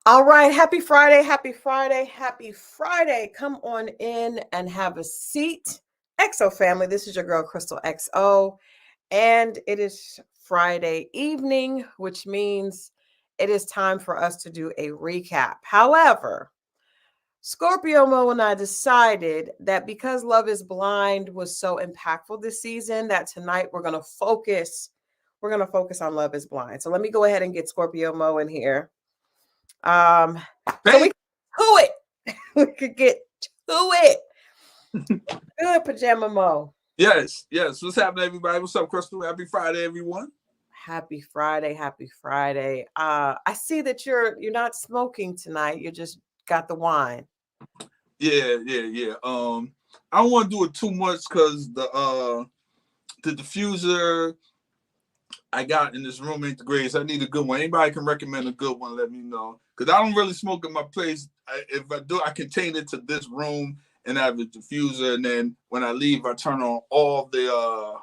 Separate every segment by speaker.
Speaker 1: All right, happy Friday, happy Friday, happy Friday. Come on in and have a seat. XO family, this is your girl Christal XO, and it is Friday evening, which means it is time for us to do a recap. However, Scorpio Moe and I decided that because Love is Blind was so impactful this season, that tonight we're gonna focus on Love is Blind. So let me go ahead and get Scorpio Moe in here. Um, so we
Speaker 2: Hey,
Speaker 1: to it. We could get to it. Good pajama Mo.
Speaker 2: yes. What's happening, everybody? What's up, Crystal? Happy Friday, everyone.
Speaker 1: Happy Friday, happy Friday. I see that you're not smoking tonight. You just got the wine.
Speaker 2: Yeah. I don't want to do it too much because the diffuser I got in this room ain't the greatest. I need a good one. Anybody can recommend a good one? Let me know because I don't really smoke in my place. If I do, I contain it to this room and I have a diffuser, and then when I leave, I turn on all the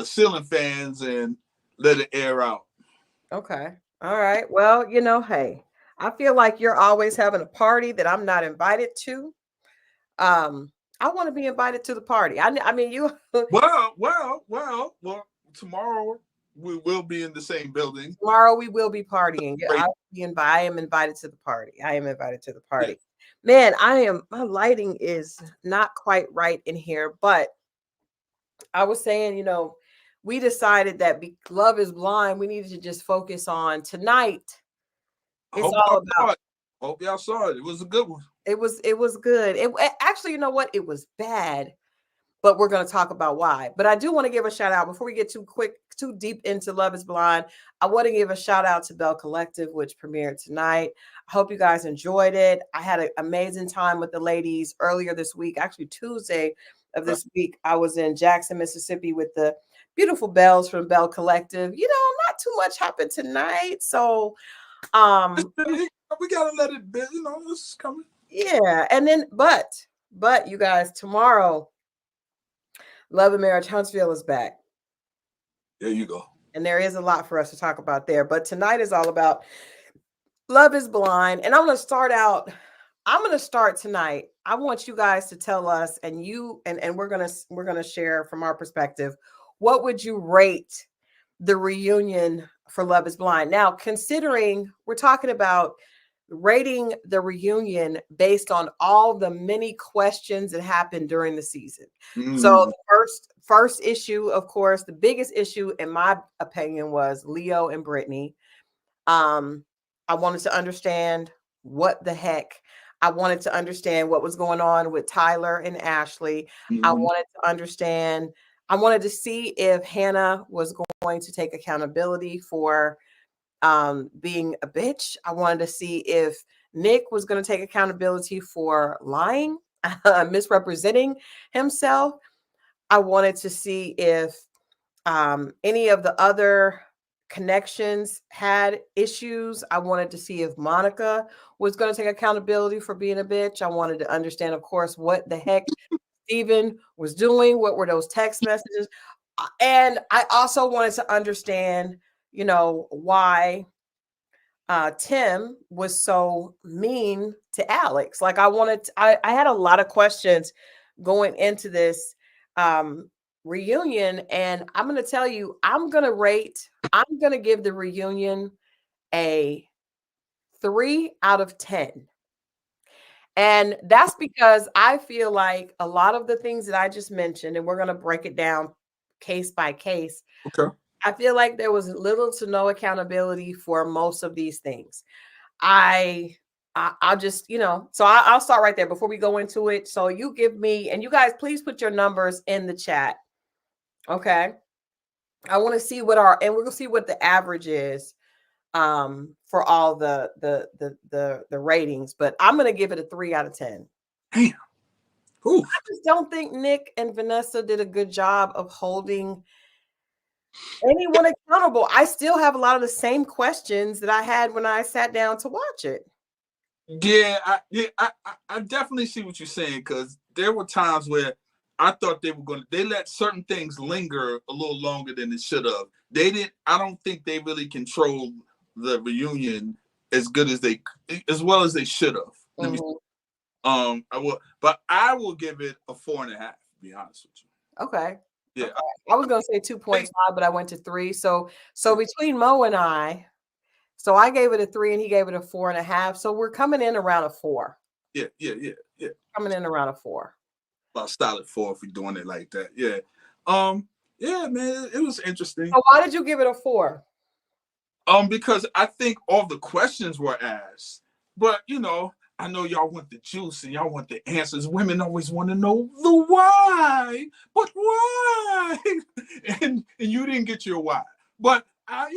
Speaker 2: ceiling fans and let it air out.
Speaker 1: Okay. All right. Well, hey, I feel like you're always having a party that I'm not invited to. Um, I want to be invited to the party. I mean, you.
Speaker 2: Well. Tomorrow we will be in the same building.
Speaker 1: Tomorrow we will be partying. Yeah,
Speaker 2: Right.
Speaker 1: I am invited to the party. I am invited to the
Speaker 2: Yeah.
Speaker 1: party. Man, my lighting is not quite right in here, but I was saying, we decided that Love is Blind, we needed to just focus on tonight.
Speaker 2: I
Speaker 1: It's
Speaker 2: hope
Speaker 1: all
Speaker 2: y'all
Speaker 1: about
Speaker 2: saw it. Hope y'all saw it. It was a good one.
Speaker 1: it was good. Actually, you know what? It was bad, but we're going to talk about why. But I do want to give a shout out before we get too deep into Love is Blind. I want to give a shout out to Bell Collective, which premiered tonight. I hope you guys enjoyed it. I had an amazing time with the ladies earlier this week, actually Tuesday of this week. I was in Jackson, Mississippi with the beautiful Bells from Bell Collective. Not too much happened tonight. So,
Speaker 2: We gotta let it be. This is coming.
Speaker 1: yeah. And then, but you guys, tomorrow, Love and Marriage Huntsville is back.
Speaker 2: There you go.
Speaker 1: And there is a lot for us to talk about there. But tonight is all about Love is Blind. And I'm gonna start tonight. I want you guys to tell us, and we're gonna share from our perspective, what would you rate the reunion for Love is Blind? Now, considering we're talking about rating the reunion based on all the many questions that happened during the season. So
Speaker 2: Mm.
Speaker 1: the first issue, of course, the biggest issue in my opinion was Leo and Britney. Um, I wanted to understand what the heck. I wanted to understand what was going on with Tyler and Ashley. I
Speaker 2: Mm-hmm.
Speaker 1: wanted to understand. I wanted to see if Hannah was going to take accountability for being a bitch. I wanted to see if Nick was going to take accountability for lying, misrepresenting himself. I wanted to see if any of the other connections had issues. I wanted to see if Monica was going to take accountability for being a bitch. I wanted to understand, of course, what the heck Steven was doing. What were those text messages? And I also wanted to understand, why Tim was so mean to Alex. Like I had a lot of questions going into this um, reunion, and I'm going to tell you, I'm going to give the reunion a 3 out of 10. And that's because I feel like a lot of the things that I just mentioned, and we're going to break it down case by case.
Speaker 2: Okay.
Speaker 1: I feel like there was little to no accountability for most of these things. I I'll just, so I'll start right there before we go into it. So you give me, and you guys, please put your numbers in the chat. Okay. I want to see and we're gonna see what the average is for all the ratings, but I'm gonna give it a 3 out of 10.
Speaker 2: Damn. Ooh.
Speaker 1: I just don't think Nick and Vanessa did a good job of holding anyone accountable. I still have a lot of the same questions that I had when I sat down to watch it.
Speaker 2: I definitely see what you're saying because there were times where I thought they let certain things linger a little longer than it should have. They didn't. I don't think they really controlled the reunion as good as well as they should have. I will give it a 4.5. To be honest with you.
Speaker 1: Okay.
Speaker 2: Yeah.
Speaker 1: Okay. I was gonna say 2.5, but I went to 3. So between Mo and I, so I gave it a 3 and he gave it a 4.5. So we're coming in around a 4.
Speaker 2: Yeah.
Speaker 1: Coming in around a 4.
Speaker 2: About solid 4 if we're doing it like that. Yeah. Yeah, man, it was interesting.
Speaker 1: So why did you give it a 4?
Speaker 2: Because I think all the questions were asked, but I know y'all want the juice and y'all want the answers. Women always want to know the why, but why? And you didn't get your why. But I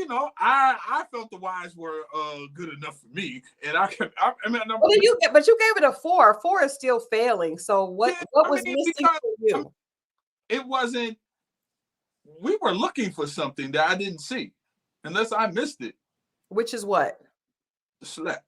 Speaker 2: felt the whys were good enough for me, and
Speaker 1: you gave it a 4. 4 is still failing. So what was missing for you?
Speaker 2: It wasn't. We were looking for something that I didn't see, unless I missed it.
Speaker 1: Which is what?
Speaker 2: The slap.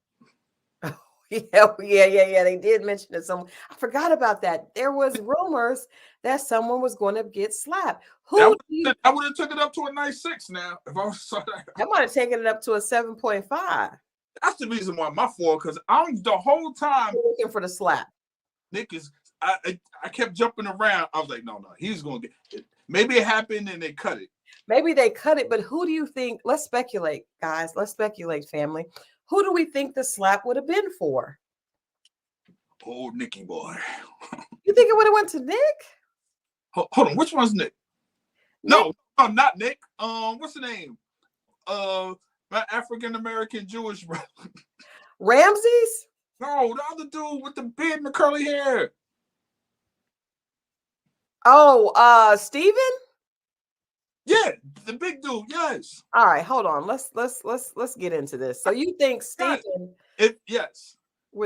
Speaker 1: Yeah. They did mention it. I forgot about that. There was rumors that someone was going to get slapped.
Speaker 2: I would have took it up to a nice 6 now. If I was
Speaker 1: I might have taken it up to a 7.5.
Speaker 2: That's the reason why my 4, because I'm the whole time
Speaker 1: looking for the slap.
Speaker 2: Nick is. I kept jumping around. I was like, no, he's going to get it. Maybe it happened and they cut it.
Speaker 1: Maybe they cut it, but who do you think? Let's speculate, guys. Let's speculate, family. Who do we think the slap would have been for?
Speaker 2: Oh, Nicky boy.
Speaker 1: You think it would have went to Nick?
Speaker 2: Hold on. Which one's Nick? No, not Nick. What's the name? My African-American Jewish brother.
Speaker 1: Ramsay's?
Speaker 2: No, the other dude with the beard and the curly hair.
Speaker 1: Oh, Steven?
Speaker 2: Yeah, the big dude. Yes.
Speaker 1: All right, hold on. Let's get into this. So you think Steven?
Speaker 2: Yes.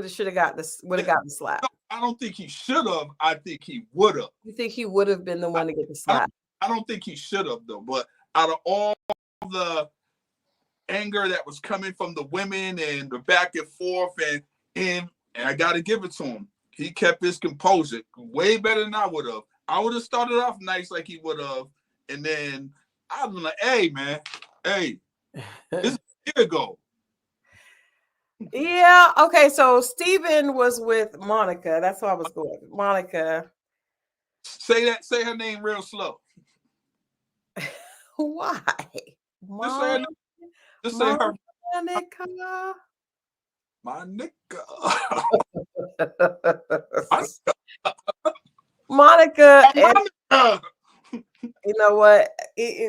Speaker 1: Should have got this. Would have got the slap.
Speaker 2: No, I don't think he should have. I think he would have.
Speaker 1: You think he would have been the one to get the slap?
Speaker 2: I don't think he should have though. But out of all the anger that was coming from the women and the back and forth, and I got to give it to him. He kept his composure way better than I would have. I would have started off nice like he would have. And then I was like, hey, man, this is a year ago.
Speaker 1: Yeah. Okay. So Steven was with Monica. That's what I was going with. Monica.
Speaker 2: Say her name real slow.
Speaker 1: Why?
Speaker 2: Just say her.
Speaker 1: Monica.
Speaker 2: Monica.
Speaker 1: Monica. You know what?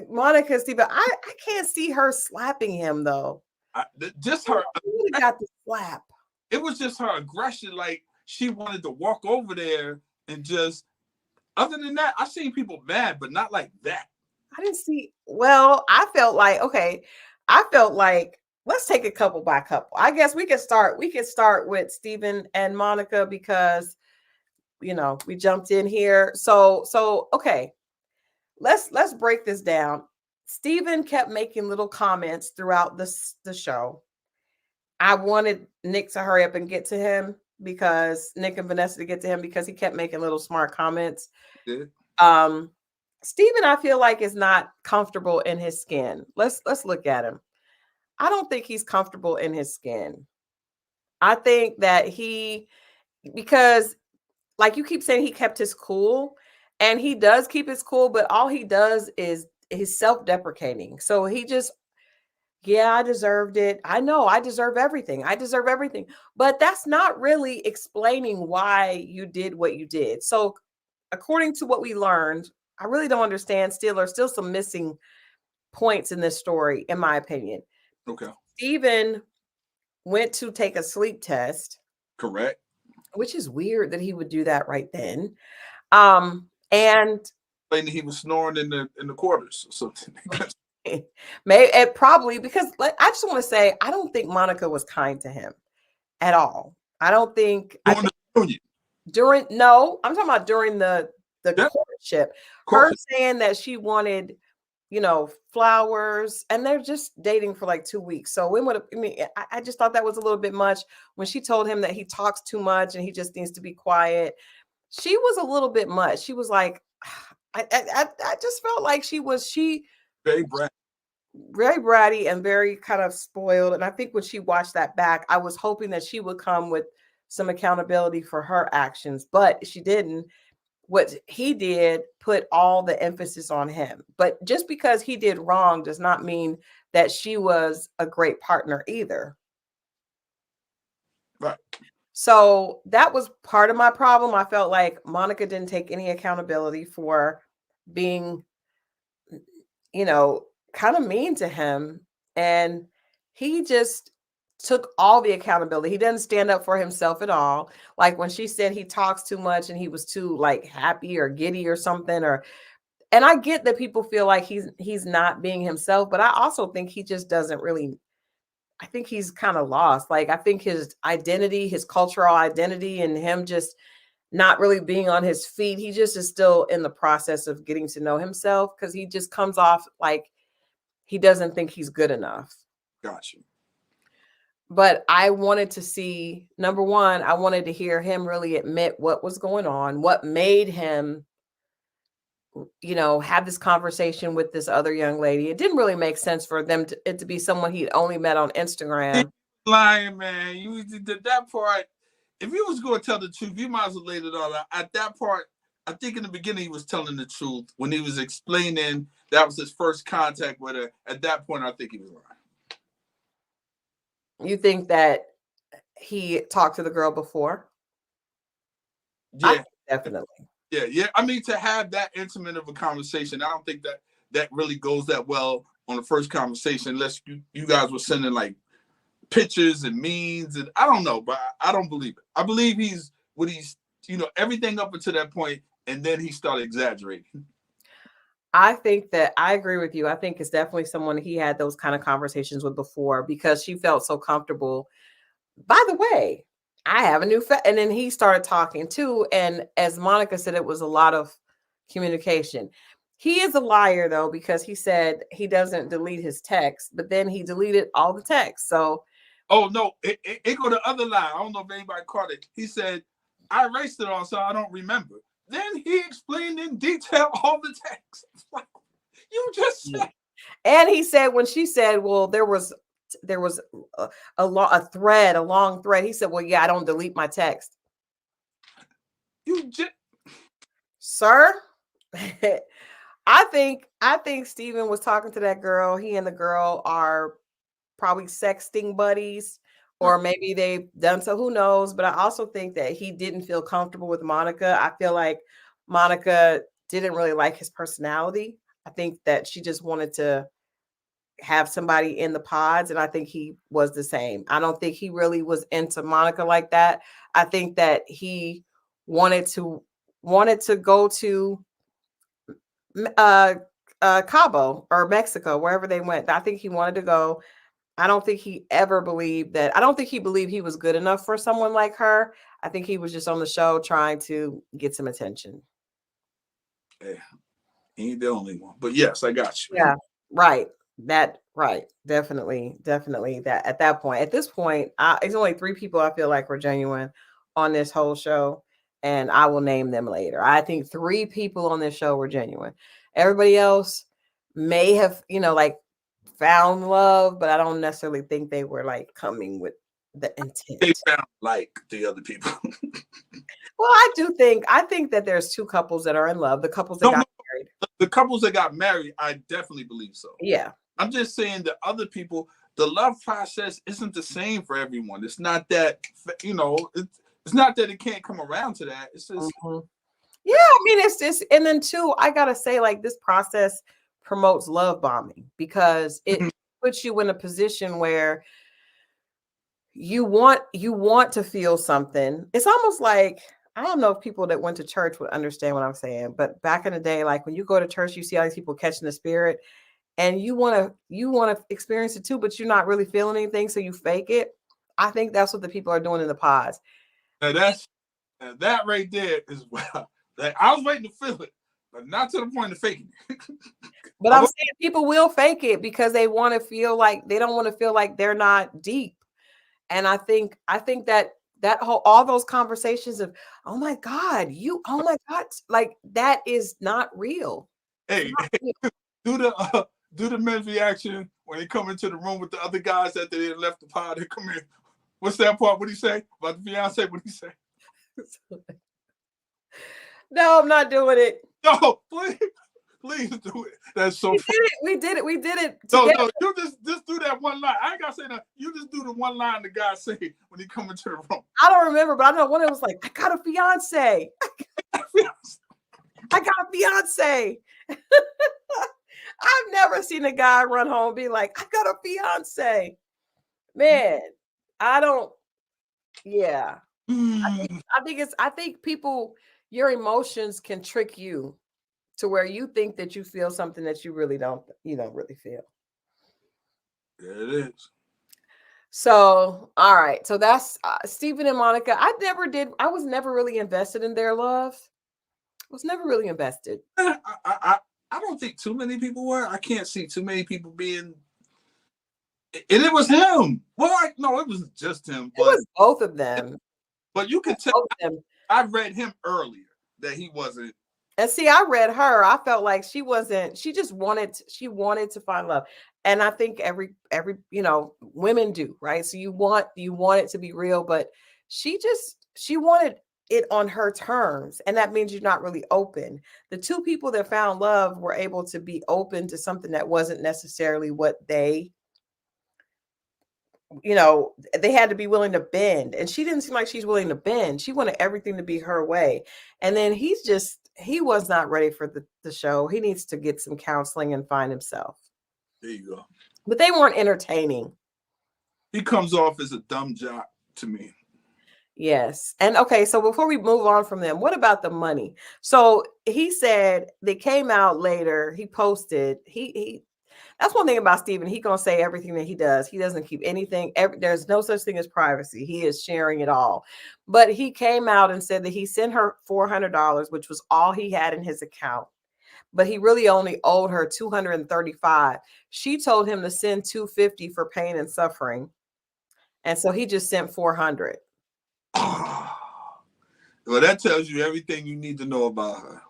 Speaker 1: Monica, Steven, I can't see her slapping him though.
Speaker 2: Just her.
Speaker 1: She got the slap.
Speaker 2: It was just her aggression. Like she wanted to walk over there and just. Other than that, I've seen people mad, but not like that.
Speaker 1: I didn't see. Well, I felt like let's take it couple by couple. I guess we could start with Steven and Monica because we jumped in here. So okay. Let's break this down. Steven kept making little comments throughout the show. I wanted Nick to hurry up and get to him because Nick and Vanessa to get to him because he kept making little smart comments.
Speaker 2: Yeah.
Speaker 1: Steven, I feel like is not comfortable in his skin. Let's look at him. I don't think he's comfortable in his skin. I think that because like you keep saying, he kept his cool. And he does keep his cool, but all he does is he's self-deprecating. So he just, I deserved it. I know I deserve everything. But that's not really explaining why you did what you did. So according to what we learned, I really don't understand. There's still some missing points in this story, in my opinion.
Speaker 2: Okay.
Speaker 1: Steven went to take a sleep test.
Speaker 2: Correct.
Speaker 1: Which is weird that he would do that right then. And
Speaker 2: he was snoring in the quarters or something.
Speaker 1: Maybe probably because I just want to say I don't think Monica was kind to him at all. I don't think during no, I'm talking about during the courtship. Her saying that she wanted, flowers, and they're just dating for like 2 weeks. So I just thought that was a little bit much when she told him that he talks too much and he just needs to be quiet. She was a little bit much. She was like, I just felt like she
Speaker 2: very brat.
Speaker 1: very bratty and very kind of spoiled. And I think when she watched that back, I was hoping that she would come with some accountability for her actions, but she didn't. What he did put all the emphasis on him. But just because he did wrong does not mean that she was a great partner either.
Speaker 2: Right.
Speaker 1: So that was part of my problem. I felt like Monica didn't take any accountability for being, kind of mean to him. And he just took all the accountability. He doesn't stand up for himself at all. Like when she said he talks too much and he was too like happy or giddy or something, and I get that people feel like he's not being himself, but I also think he just doesn't really, I think he's kind of lost. Like I think his identity, his cultural identity, and him just not really being on his feet, he just is still in the process of getting to know himself because he just comes off like he doesn't think he's good enough.
Speaker 2: Gotcha.
Speaker 1: But I wanted to see, number one, I wanted to hear him really admit what was going on, what made him, have this conversation with this other young lady. It didn't really make sense for it to be someone he'd only met on Instagram.
Speaker 2: Lying, man. You did that part. If you was going to tell the truth, you might as well laid it all out. At that part, I think in the beginning he was telling the truth when he was explaining that was his first contact with her. At that point, I think he was lying.
Speaker 1: You think that he talked to the girl before?
Speaker 2: Yeah,
Speaker 1: definitely.
Speaker 2: Yeah. I mean, to have that intimate of a conversation, I don't think that really goes that well on the first conversation, unless you guys were sending like pictures and memes, and I don't know, but I don't believe it. I believe he's everything up until that point, and then he started exaggerating.
Speaker 1: I think that I agree with you. I think it's definitely someone he had those kind of conversations with before because she felt so comfortable. By the way, I have a new and then he started talking too. And as Monica said, it was a lot of communication. He is a liar though, because he said he doesn't delete his text, but then he deleted all the texts. So
Speaker 2: oh no, it go the other line. I don't know if anybody caught it. He said, I erased it all, so I don't remember. Then he explained in detail all the texts. Like, you just said.
Speaker 1: And he said when she said, well, there was a long thread. He said, well, yeah, I don't delete my text.
Speaker 2: You just,
Speaker 1: sir. I think Steven was talking to that girl. He and the girl are probably sexting buddies, or maybe they've done so, who knows? But I also think that he didn't feel comfortable with Monica. I feel like Monica didn't really like his personality. I think that she just wanted to have somebody in the pods, and I think he was the same. I don't think he really was into Monica like that. I think that he wanted to go to Cabo or Mexico, wherever they went. I think he wanted to go. I don't think he ever believed that. I don't think he believed he was good enough for someone like her. I think he was just on the show trying to get some attention.
Speaker 2: Yeah, he ain't the only one. But yes, I got you.
Speaker 1: Yeah, right. Right. Definitely that at this point, it's only 3 people I feel like were genuine on this whole show, and I will name them later. I think 3 people on this show were genuine. Everybody else may have, like found love, but I don't necessarily think they were like coming with the intent.
Speaker 2: They found like the other people.
Speaker 1: Well, I think that there's 2 couples that are in love. The couples that got married.
Speaker 2: The couples that got married, I definitely believe so.
Speaker 1: Yeah.
Speaker 2: I'm just saying the other people, the love process isn't the same for everyone. It's not that, it's not that it can't come around to that. It's just.
Speaker 1: Yeah, I mean, it's just, and then 2, I gotta say, like, this process promotes love bombing because it puts you in a position where you want to feel something. It's almost like, I don't know if people that went to church would understand what I'm saying, but back in the day, like when you go to church, you see all these people catching the spirit, and you want to experience it too, but you're not really feeling anything, so you fake it. I think that's what the people are doing in the pods.
Speaker 2: Now that right there is well. Like, I was waiting to feel it, but not to the point of faking it.
Speaker 1: But I'm saying people will fake it because they want to feel like they don't want to feel like they're not deep. And I think that all those conversations of, oh my God, like that is not real.
Speaker 2: Hey, do Do the men's reaction when they come into the room with the other guys that they left the pod. They come in. What's that part? What do you say about the fiance? What do you say?
Speaker 1: No, I'm not doing it.
Speaker 2: No, please do it. That's so funny.
Speaker 1: We did it.
Speaker 2: No,
Speaker 1: together.
Speaker 2: you just do that one line. I ain't gotta say that. You just do the one line the guy say when he come into the room.
Speaker 1: I don't remember, but I know one of them was like, I got a fiance. I got a fiance. I've never seen a guy run home and be like, I got a fiance. Man, I don't. Yeah. I think people, your emotions can trick you to where you think that you feel something that you don't really feel.
Speaker 2: Yeah, it is.
Speaker 1: So, all right. So that's Stephen and Monica. I was never really invested in their love. I was never really invested.
Speaker 2: I don't think too many people were. I can't see too many people being. And it was him. Well, no, it wasn't just him. But
Speaker 1: it was both of them.
Speaker 2: But you could tell. I read him earlier that he wasn't.
Speaker 1: And see, I read her. I felt like she wasn't. She just wanted. She wanted to find love, and I think every women do, right? So you want it to be real, but she wanted it on her terms, and that means you're not really open. The two people that found love were able to be open to something that wasn't necessarily what they. They had to be willing to bend, and she didn't seem like she's willing to bend. She wanted everything to be her way, and then he was not ready for the show. He needs to get some counseling and find himself.
Speaker 2: There you go.
Speaker 1: But they weren't entertaining.
Speaker 2: He comes off as a dumb jock to me.
Speaker 1: Yes. And okay, so before we move on from them, what about the money? So he said they came out later. He posted, that's one thing about Stephen. He gonna say everything that he does. He doesn't keep anything. There's no such thing as privacy. He is sharing it all. But he came out and said that he sent her $400, which was all he had in his account. But he really only owed her $235. She told him to send $250 for pain and suffering, and so he just sent $400.
Speaker 2: Well, that tells you everything you need to know about her.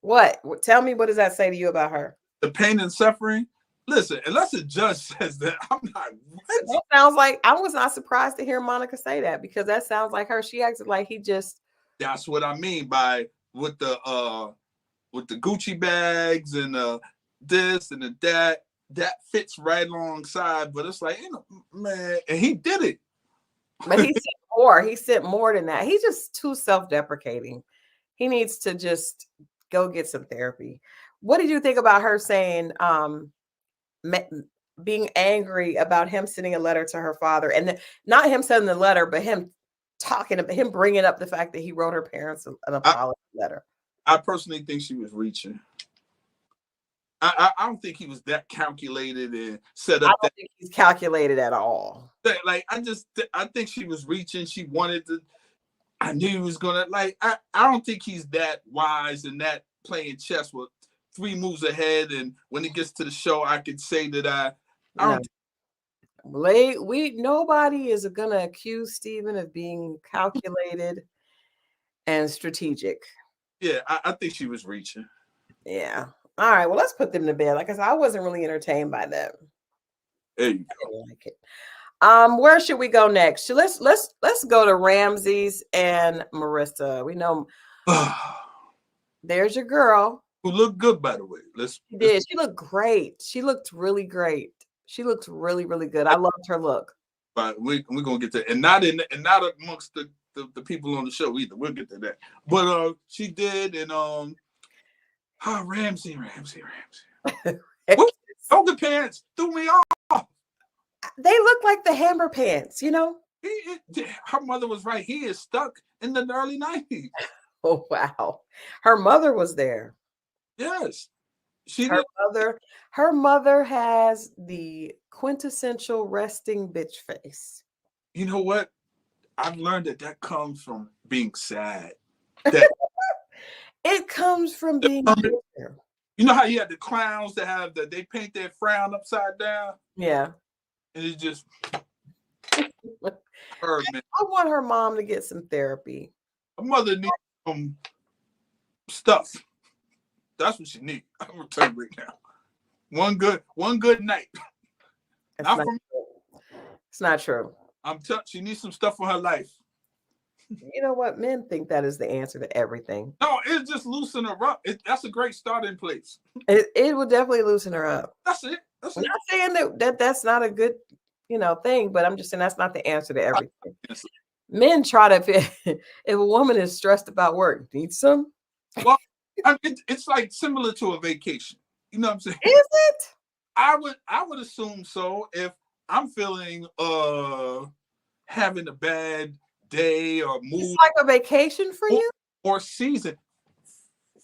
Speaker 1: What? Tell me, what does that say to you about her?
Speaker 2: The pain and suffering. Listen, unless a judge says that, I'm not. What?
Speaker 1: That sounds like, I was not surprised to hear Monica say that, because that sounds like her. She acted like he just.
Speaker 2: That's what I mean by with the Gucci bags and this and the that. That fits right alongside, but it's like, man, and he did it.
Speaker 1: But he sent more. He sent more than that. He's just too self-deprecating. He needs to just go get some therapy. What did you think about her saying, being angry about him sending a letter to her father, and not him sending the letter, but him bringing up the fact that he wrote her parents an apology letter?
Speaker 2: I personally think she was reaching. I don't think he was that calculated and set up.
Speaker 1: I don't think he's calculated at all.
Speaker 2: Like, I think she was reaching. She wanted to. I knew he was gonna. Like, I don't think he's that wise and that playing chess with 3 moves ahead. And when it gets to the show, I could say that I don't.
Speaker 1: Nobody is gonna accuse Stephen of being calculated and strategic.
Speaker 2: Yeah, I think she was reaching.
Speaker 1: Yeah. All right. Well, let's put them to bed. Like I said, I wasn't really entertained by them.
Speaker 2: There you go.
Speaker 1: I didn't like it. Where should we go next? So let's go to Ramsay's and Marissa. We know there's your girl.
Speaker 2: Who looked good, by the way.
Speaker 1: She looked great. She looked really great. She looked really, really good. I loved her look.
Speaker 2: But we're gonna get to, and not amongst the people on the show either. We'll get to that. But she did, and Ramsay. Yoga pants threw me off.
Speaker 1: They look like the Hammer pants,
Speaker 2: Her mother was right. He is stuck in the early 90s.
Speaker 1: Oh, wow. Her mother was there.
Speaker 2: Yes.
Speaker 1: Her mother has the quintessential resting bitch face.
Speaker 2: You know what? I've learned that comes from being sad.
Speaker 1: It comes from being there.
Speaker 2: You know how you had the clowns that they paint their frown upside down?
Speaker 1: Yeah.
Speaker 2: And it's just
Speaker 1: I want her mom to get some therapy.
Speaker 2: Her mother needs some stuff. That's what she needs. I'm gonna tell you right now. One good night.
Speaker 1: It's
Speaker 2: Not
Speaker 1: not
Speaker 2: from.
Speaker 1: true. It's not true.
Speaker 2: She needs some stuff for her life.
Speaker 1: You know what? Men think that is the answer to everything.
Speaker 2: No, it's just loosen her up. That's a great starting place.
Speaker 1: It will definitely loosen her up.
Speaker 2: That's it. That's
Speaker 1: I'm
Speaker 2: it.
Speaker 1: not saying that's not a good, thing, but I'm just saying that's not the answer to everything. Men try to, if a woman is stressed about work, need some.
Speaker 2: Well, it's like similar to a vacation. You know what I'm saying?
Speaker 1: Is it?
Speaker 2: I would assume so. If I'm feeling having a bad day or mood,
Speaker 1: It's like a vacation for you
Speaker 2: or season.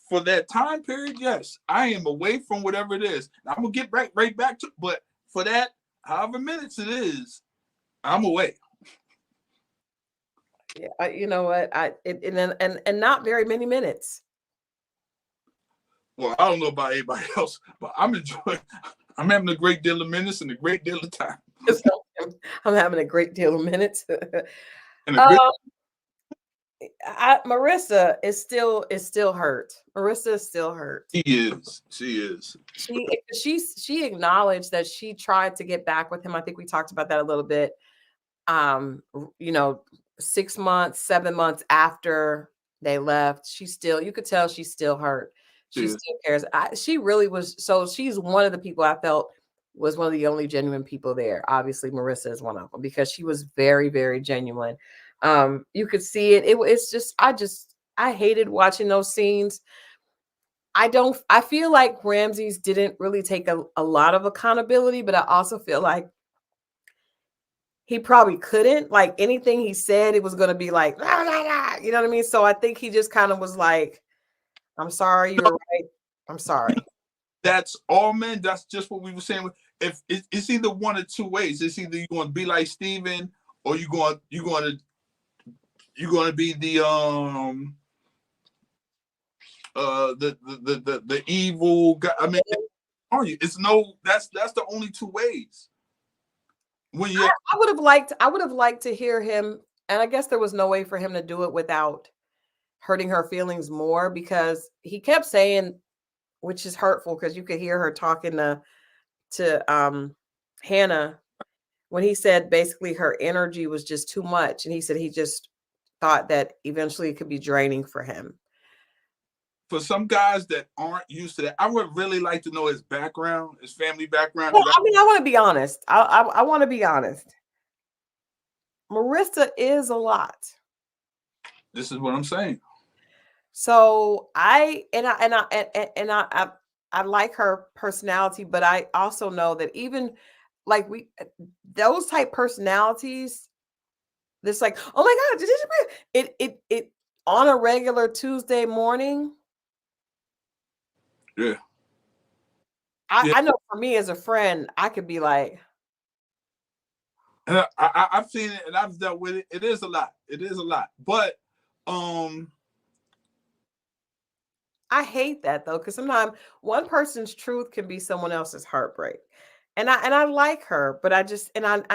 Speaker 2: For that time period, yes, I am away from whatever it is. I'm gonna get right back to, but for that, however minutes it is, I'm away.
Speaker 1: Yeah, you know what? And not very many minutes.
Speaker 2: Well, I don't know about anybody else, but I'm enjoying. I'm having a great deal of minutes and a great deal of time.
Speaker 1: I'm having a great deal of minutes.
Speaker 2: And a great
Speaker 1: Marissa is still hurt. Marissa is still hurt.
Speaker 2: She is.
Speaker 1: She acknowledged that she tried to get back with him. I think we talked about that a little bit. 6 months, 7 months after they left, you could tell she's still hurt. She still cares. She really was. So she's one of the people I felt was one of the only genuine people there. Obviously, Marissa is one of them because she was very, very genuine. You could see it. It's just, I hated watching those scenes. I feel like Ramsay's didn't really take a lot of accountability, but I also feel like he probably couldn't. Like anything he said, it was going to be like, nah, nah, nah, you know what I mean? So I think he just kind of was like, I'm sorry, you're right. I'm sorry.
Speaker 2: That's all men. That's just what we were saying. If it's either one or two ways. It's either you're going to be like Steven or you're going to be the the evil guy. I mean, are you? It's no. That's the only two ways. When you,
Speaker 1: I would have liked to hear him, and I guess there was no way for him to do it without hurting her feelings more, because he kept saying, which is hurtful, because you could hear her talking to Hannah when he said basically her energy was just too much, and he said he just thought that eventually it could be draining for him.
Speaker 2: For some guys that aren't used to that, I would really like to know his background, his family background.
Speaker 1: Well, I mean, I want to be honest. I want to be honest. Marissa is a lot.
Speaker 2: This is what I'm saying.
Speaker 1: So I like her personality, but I also know that even like those type personalities, this like, oh my God, it on a regular Tuesday morning.
Speaker 2: Yeah.
Speaker 1: I know for me as a friend, I could be like,
Speaker 2: and I've seen it and I've dealt with it. It is a lot. But
Speaker 1: I hate that though, because sometimes one person's truth can be someone else's heartbreak. And I like her, but I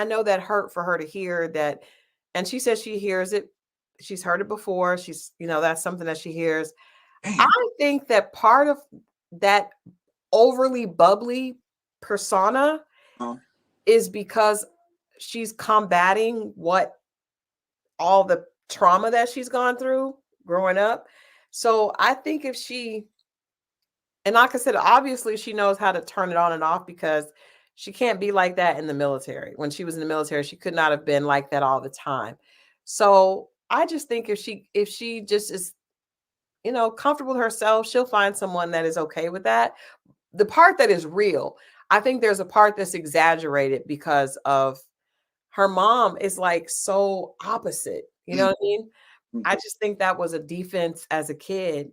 Speaker 1: know that hurt for her to hear that. And she says she hears it. She's heard it before. She's, that's something that she hears.
Speaker 2: damn.
Speaker 1: I think that part of that overly bubbly persona is because she's combating all the trauma that she's gone through growing up. So I think if and like I said, obviously she knows how to turn it on and off, because she can't be like that in the military. When she was in the military, she could not have been like that all the time. So I just think if she just is, comfortable with herself, she'll find someone that is okay with that. The part that is real, I think there's a part that's exaggerated because of her mom is like so opposite. You know what I mean? I just think that was a defense as a kid.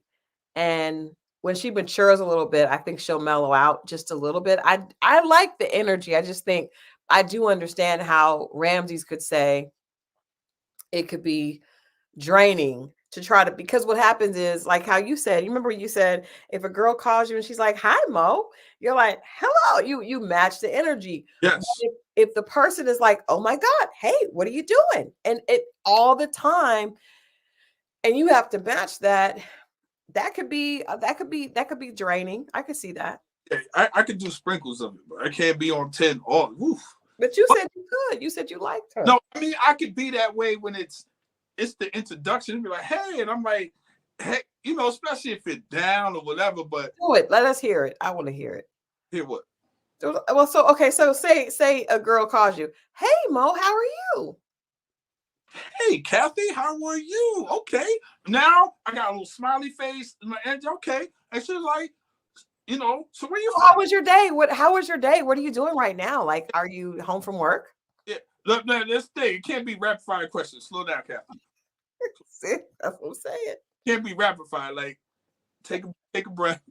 Speaker 1: And when she matures a little bit, I think she'll mellow out just a little bit. I like the energy. I just think I do understand how Ramsay's could say it could be draining to try to, because what happens is like how you remember you said, if a girl calls you and she's like, hi, Mo, you're like, hello, you match the energy.
Speaker 2: Yes.
Speaker 1: If the person is like, oh my God, hey, what are you doing? And it all the time, and you have to match that. That could be draining. I could see that.
Speaker 2: Yeah, I could do sprinkles of it, but I can't be on 10 all. Woof.
Speaker 1: But you said you could. You said you liked her.
Speaker 2: No, I mean I could be that way when it's the introduction. It'd be like, hey, and I'm like, hey, you know, especially if it's down or whatever. But
Speaker 1: do it. Let us hear it. I want to hear it.
Speaker 2: hear what?
Speaker 1: Well, so okay, so say a girl calls you, hey Mo, how are you?
Speaker 2: Hey Kathy, how are you? Okay. Now I got a little smiley face in my edge. Okay. And she's like, you know, so where you
Speaker 1: from? How was your day? How was your day? What are you doing right now? Like, are you home from work?
Speaker 2: Yeah. Look, this thing, it can't be rapid fire questions. Slow down, Kathy.
Speaker 1: See, that's what I'm saying.
Speaker 2: Can't be rapid fire. Like, take a breath.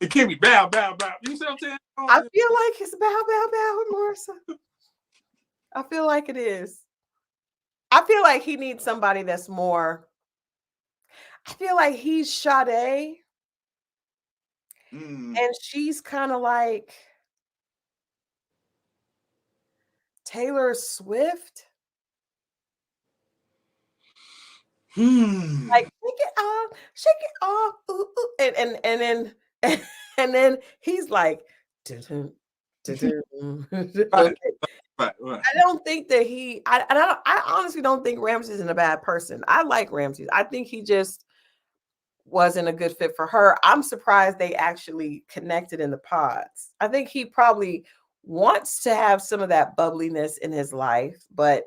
Speaker 2: It can't be bow, bow, bow. You see what I'm saying?
Speaker 1: I feel like it's bow, bow, bow with Marissa. I feel like it is. I feel like he needs somebody that's more. I feel like he's Sade. And she's kind of like Taylor Swift. Like shake it off, ooh, ooh. And then he's like, okay.
Speaker 2: Right.
Speaker 1: I don't think that I honestly don't think Ramsay's a bad person. I like Ramsay. I think he just wasn't a good fit for her. I'm surprised they actually connected in the pods. I think he probably wants to have some of that bubbliness in his life, but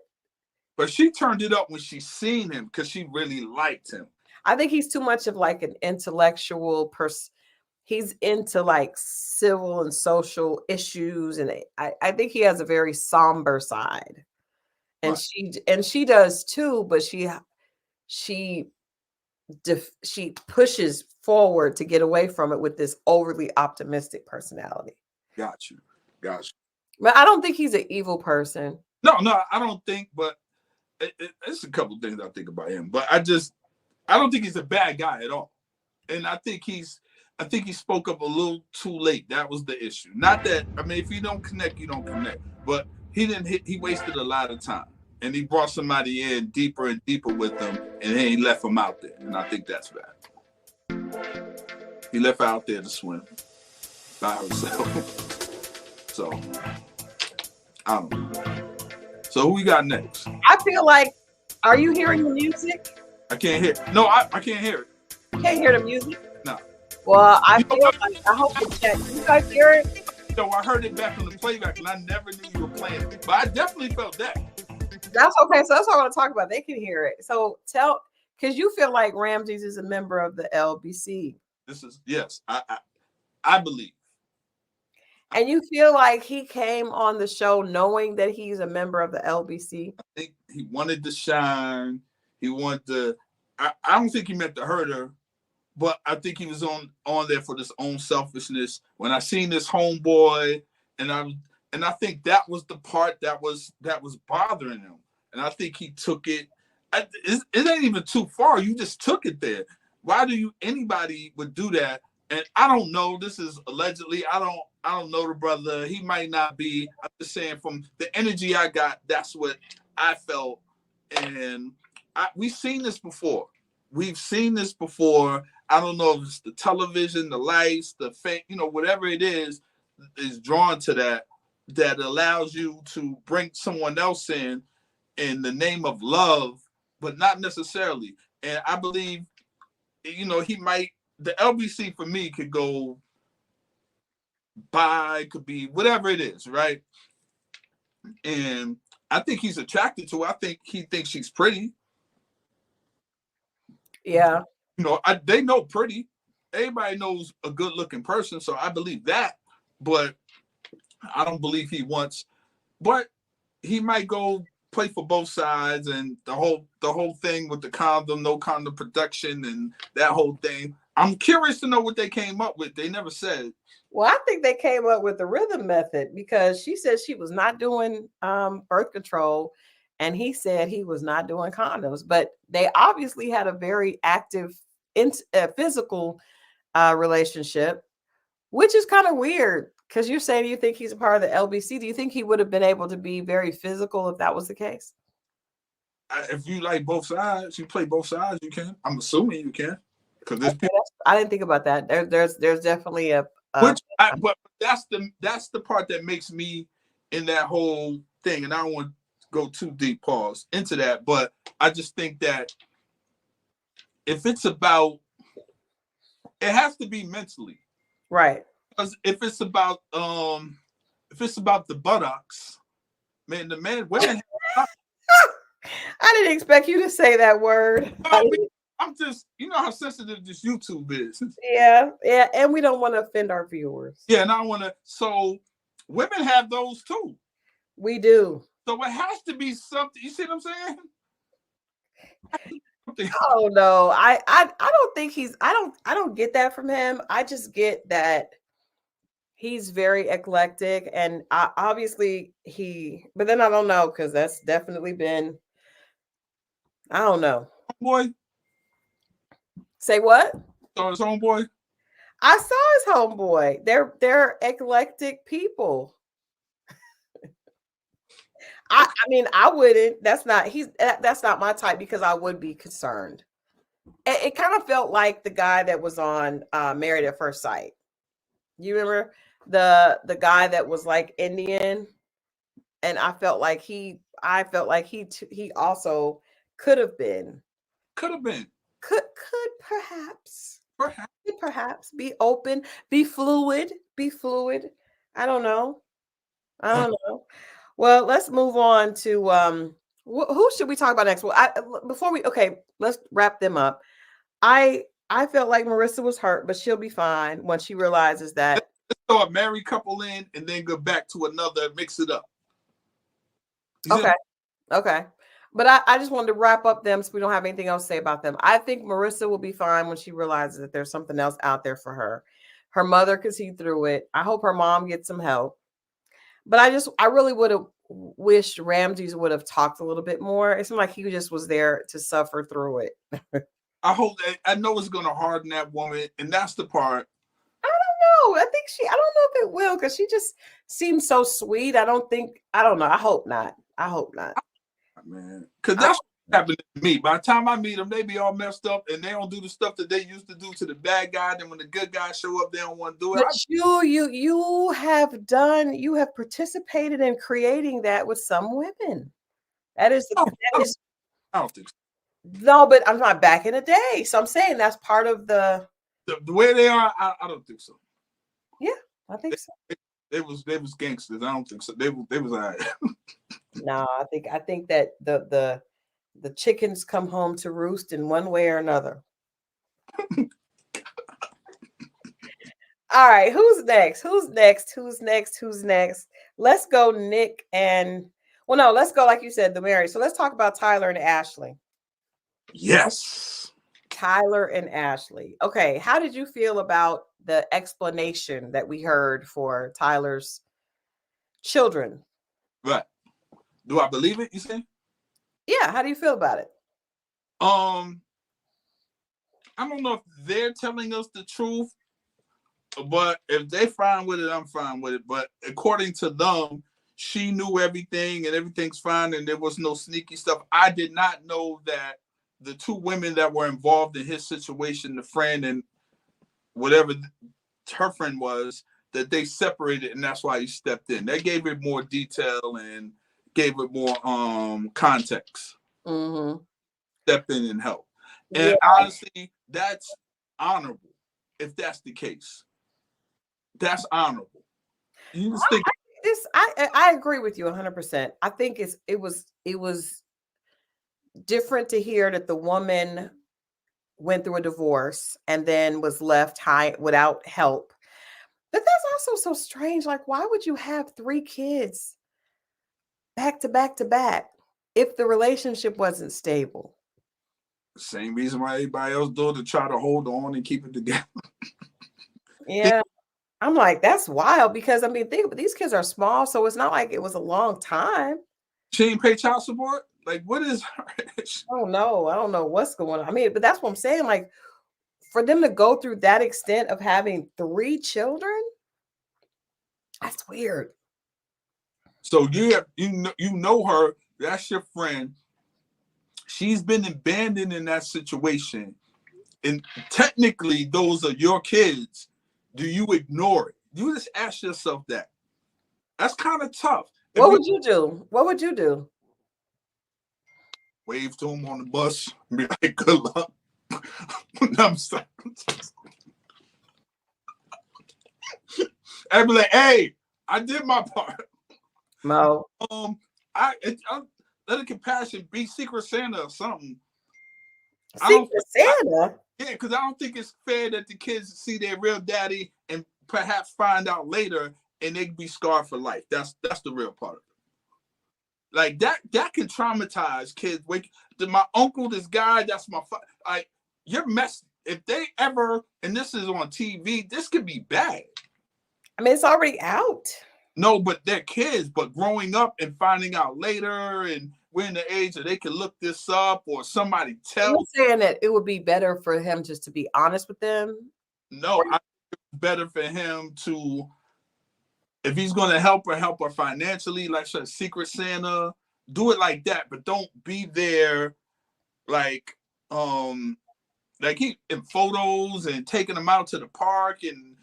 Speaker 2: she turned it up when she seen him because she really liked him.
Speaker 1: I think he's too much of like an intellectual person. He's into like civil and social issues, and I think he has a very somber side, and right. she does too. But she pushes forward to get away from it with this overly optimistic personality.
Speaker 2: Got you.
Speaker 1: But I don't think he's an evil person.
Speaker 2: No, I don't think. But it's a couple things I think about him. But I don't think he's a bad guy at all. And I think he spoke up a little too late. That was the issue. Not that, I mean, if you don't connect, you don't connect. But he wasted a lot of time. And he brought somebody in deeper and deeper with him, and he left him out there. And I think that's bad. He left her out there to swim by herself. So, I don't know. So who we got next?
Speaker 1: I feel like, are you hearing the music?
Speaker 2: I can't hear. No, I can't hear it.
Speaker 1: You can't hear the music?
Speaker 2: No.
Speaker 1: Well, I hope the chat. You guys hear it?
Speaker 2: No, I heard it back on the playback, and I never knew you were playing it. But I definitely felt that.
Speaker 1: That's okay. So that's what I want to talk about. They can hear it. So because you feel like Ramsay's is a member of the LBC.
Speaker 2: Yes, I believe.
Speaker 1: And you feel like he came on the show knowing that he's a member of the LBC?
Speaker 2: I think he wanted to shine. He wanted to. I don't think he meant to hurt her, but I think he was on there for his own selfishness. When I seen this homeboy, and I think that was the part that was bothering him, and I think he took it. It ain't even too far. You just took it there. Why anybody would do that? And I don't know. This is allegedly. I don't know the brother. He might not be. I'm just saying from the energy I got, that's what I felt. And we've seen this before. I don't know if it's the television, the lights, the fame, whatever it is drawn to that allows you to bring someone else in the name of love, but not necessarily. And I believe, the LBC for me could go by, could be whatever it is, right? And I think he's attracted to her. I think he thinks she's pretty.
Speaker 1: Yeah.
Speaker 2: They know pretty. Everybody knows a good looking person. So I believe that, but I don't believe he wants, but he might go play for both sides, and the whole thing with the condom, no condom production, and that whole thing. I'm curious to know what they came up with. They never said.
Speaker 1: Well, I think they came up with the rhythm method because she said she was not doing birth control, and he said he was not doing condoms. But they obviously had a very active physical relationship, which is kind of weird because you're saying you think he's a part of the LBC. Do you think he would have been able to be very physical if that was the case?
Speaker 2: If you like both sides, you play both sides, you can. I'm assuming you can. Because there's people.
Speaker 1: I didn't think about that. There's definitely a
Speaker 2: But that's the part that makes me in that whole thing, and I don't want to go too deep, pause into that, but I just think that if it's about, it has to be mentally,
Speaker 1: right.
Speaker 2: because if it's about the buttocks, man, women.
Speaker 1: I didn't expect you to say that word.
Speaker 2: I'm just, you know how sensitive this YouTube is.
Speaker 1: Yeah, and we don't want to offend our viewers.
Speaker 2: Yeah, and I want to. So women have those too.
Speaker 1: We do.
Speaker 2: So it has to be something. You see what I'm saying?
Speaker 1: Oh no, I don't think I don't get that from him. I just get that he's very eclectic, and obviously but then I don't know, because that's definitely been, I don't know.
Speaker 2: Boy,
Speaker 1: say what?
Speaker 2: So his homeboy.
Speaker 1: I saw his homeboy. They're eclectic people. I mean, I wouldn't. That's not my type, because I would be concerned. It kind of felt like the guy that was on Married at First Sight. You remember the guy that was like Indian, and I felt like he also could perhaps be open, be fluid. I don't know. Well, let's move on to who should we talk about next? Well, let's wrap them up. I felt like Marissa was hurt, but she'll be fine when she realizes that.
Speaker 2: Let's throw a married couple in and then go back to another, mix it up.
Speaker 1: Okay. But I just wanted to wrap up them, so we don't have anything else to say about them. I think Marissa will be fine when she realizes that there's something else out there for her. Her mother could see through it. I hope her mom gets some help. But I really would have wished Ramsay would have talked a little bit more. It seemed like he just was there to suffer through it.
Speaker 2: I know it's going to harden that woman, and that's the part.
Speaker 1: I don't know. I don't know if it will, because she just seems so sweet. I don't know. I hope not.
Speaker 2: Man, because that's what happened to me. By the time I meet them, they be all messed up, and they don't do the stuff that they used to do to the bad guy. Then when the good guys show up, they don't want to do it.
Speaker 1: But you have participated in creating that with some women. That is.
Speaker 2: I don't think so.
Speaker 1: No, but I'm not back in the day. So I'm saying that's part of the
Speaker 2: way they are. I don't think so.
Speaker 1: Yeah, I think so.
Speaker 2: They was gangsters. I don't think so. They was all right.
Speaker 1: No, I think that the chickens come home to roost in one way or another. All right, who's next? Let's go Nick and let's go, like you said, the married. So let's talk about Tyler and Ashley.
Speaker 2: Yes.
Speaker 1: Tyler and Ashley. Okay, how did you feel about the explanation that we heard for Tyler's children?
Speaker 2: Right. Do I believe it, you say?
Speaker 1: Yeah, how do you feel about it?
Speaker 2: I don't know if they're telling us the truth, but if they're fine with it, I'm fine with it. But according to them, she knew everything and everything's fine and there was no sneaky stuff. I did not know that the two women that were involved in his situation, the friend and whatever her friend was, that they separated, and that's why he stepped in. They gave it more detail and gave it more context.
Speaker 1: Mm-hmm.
Speaker 2: Stepped in and helped. And honestly, that's honorable if that's the case. That's honorable. You just think
Speaker 1: I agree with you 100%. I think it was different to hear that the woman went through a divorce and then was left high without help. But that's also so strange. Like, why would you have 3 kids back to back to back if the relationship wasn't stable?
Speaker 2: Same reason why everybody else do it, to try to hold on and keep it together.
Speaker 1: Yeah. I'm like, that's wild, because I mean, these kids are small, so it's not like it was a long time.
Speaker 2: She ain't pay child support? Like, what is her?
Speaker 1: Oh no, I don't know what's going on. I mean, but that's what I'm saying. Like, for them to go through that extent of having 3 children, that's weird.
Speaker 2: So you know her, that's your friend. She's been abandoned in that situation. and technically those are your kids. Do you ignore it? You just ask yourself that. That's kind of tough.
Speaker 1: What would you do? What would you do?
Speaker 2: Wave to them on the bus and be like, good luck. I'm sorry. I'd be like, hey, I did my part.
Speaker 1: Mo.
Speaker 2: I let a compassion be Secret Santa or something.
Speaker 1: Secret Santa?
Speaker 2: Yeah, because I don't think it's fair that the kids see their real daddy and perhaps find out later and they can be scarred for life. That's the real part of it. Like that can traumatize kids. My uncle, this guy, that's my like you're messed. If they ever, and this is on TV, this could be bad.
Speaker 1: I mean, it's already out.
Speaker 2: No, but they're kids. But growing up and finding out later, and we're in the age that they can look this up or somebody tell.
Speaker 1: You're saying that it would be better for him just to be honest with them?
Speaker 2: No, I think it's better for him to, if he's going to help her financially, like a Secret Santa, do it like that. But don't be there, like he in photos and taking them out to the park, and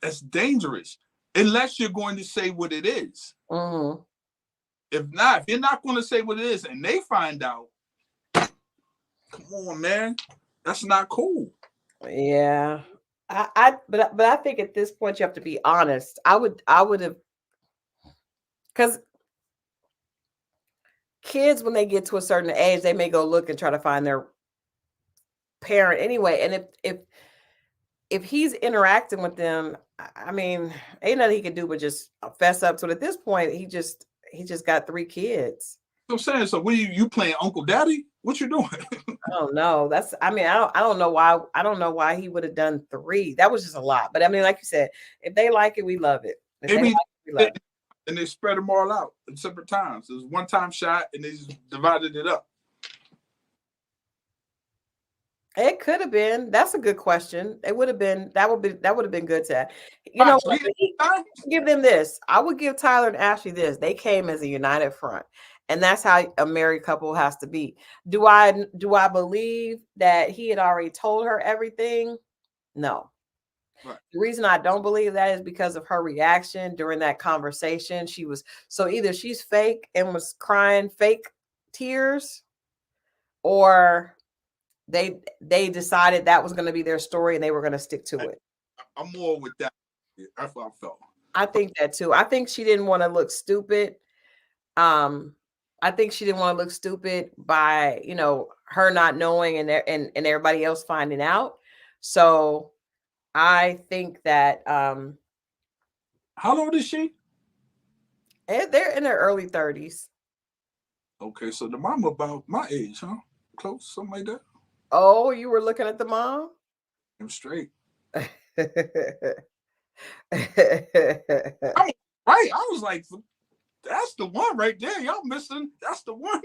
Speaker 2: that's dangerous. Unless you're going to say what it is.
Speaker 1: Mm-hmm.
Speaker 2: If not, if you're not going to say what it is and they find out, come on, man, that's not cool.
Speaker 1: Yeah, but I think at this point you have to be honest. I would have, because kids, when they get to a certain age, they may go look and try to find their parent anyway. And if he's interacting with them, I mean, ain't nothing he can do but just fess up. So at this point, he just got 3 kids.
Speaker 2: So I'm saying, so what are you playing Uncle Daddy? What you doing?
Speaker 1: I don't know. I don't know why. I don't know why he would have done 3. That was just a lot. But I mean, like you said, if they like it, we love it. If they like it, we love it.
Speaker 2: And they spread them all out at separate times. It was one-time shot, and they just divided it up.
Speaker 1: It could have been. That's a good question. It would have been. That would have been good to. Know, give them this. I would give Tyler and Ashley this. They came as a united front, and that's how a married couple has to be. Do I believe that he had already told her everything? No. Right. The reason I don't believe that is because of her reaction during that conversation. She was either she's fake and was crying fake tears, or they decided that was going to be their story and they were going to stick to it.
Speaker 2: I'm more with that. That's what I felt.
Speaker 1: I think that too. I think she didn't want to look stupid. I think she didn't want to look stupid by, her not knowing and everybody else finding out. So I think that
Speaker 2: how old is she?
Speaker 1: They're in their early 30s. Okay,
Speaker 2: so the mom about my age, huh? Close, something like that.
Speaker 1: Oh, you were looking at the mom?
Speaker 2: I'm straight. I'm right. I was like, that's the one right there. Y'all missing. That's the one.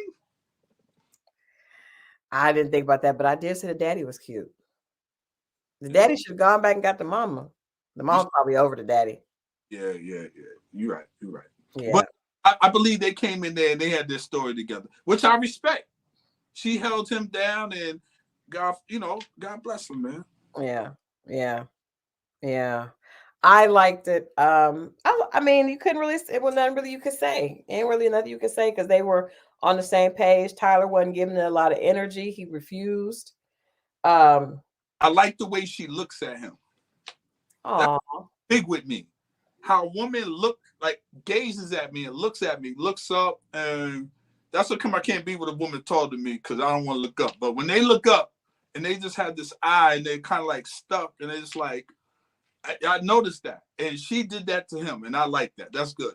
Speaker 1: I didn't think about that, but I did say the daddy was cute. The daddy should have gone back and got the mama. The mom's probably over the daddy.
Speaker 2: Yeah. You're right. Yeah. But I believe they came in there and they had this story together, which I respect. She held him down, and God bless him, man.
Speaker 1: Yeah. I liked it. I mean, you couldn't really. It was nothing really you could say. Ain't really nothing you could say because they were on the same page. Tyler wasn't giving it a lot of energy. He refused.
Speaker 2: I like the way she looks at him.
Speaker 1: Oh,
Speaker 2: big with me. How a woman gazes at me and looks up, and that's what come I can't be with a woman taller than me because I don't want to look up. But when they look up and they just have this eye and they're kind of like stuck and it's like I noticed that, and she did that to him, and I like that. That's good.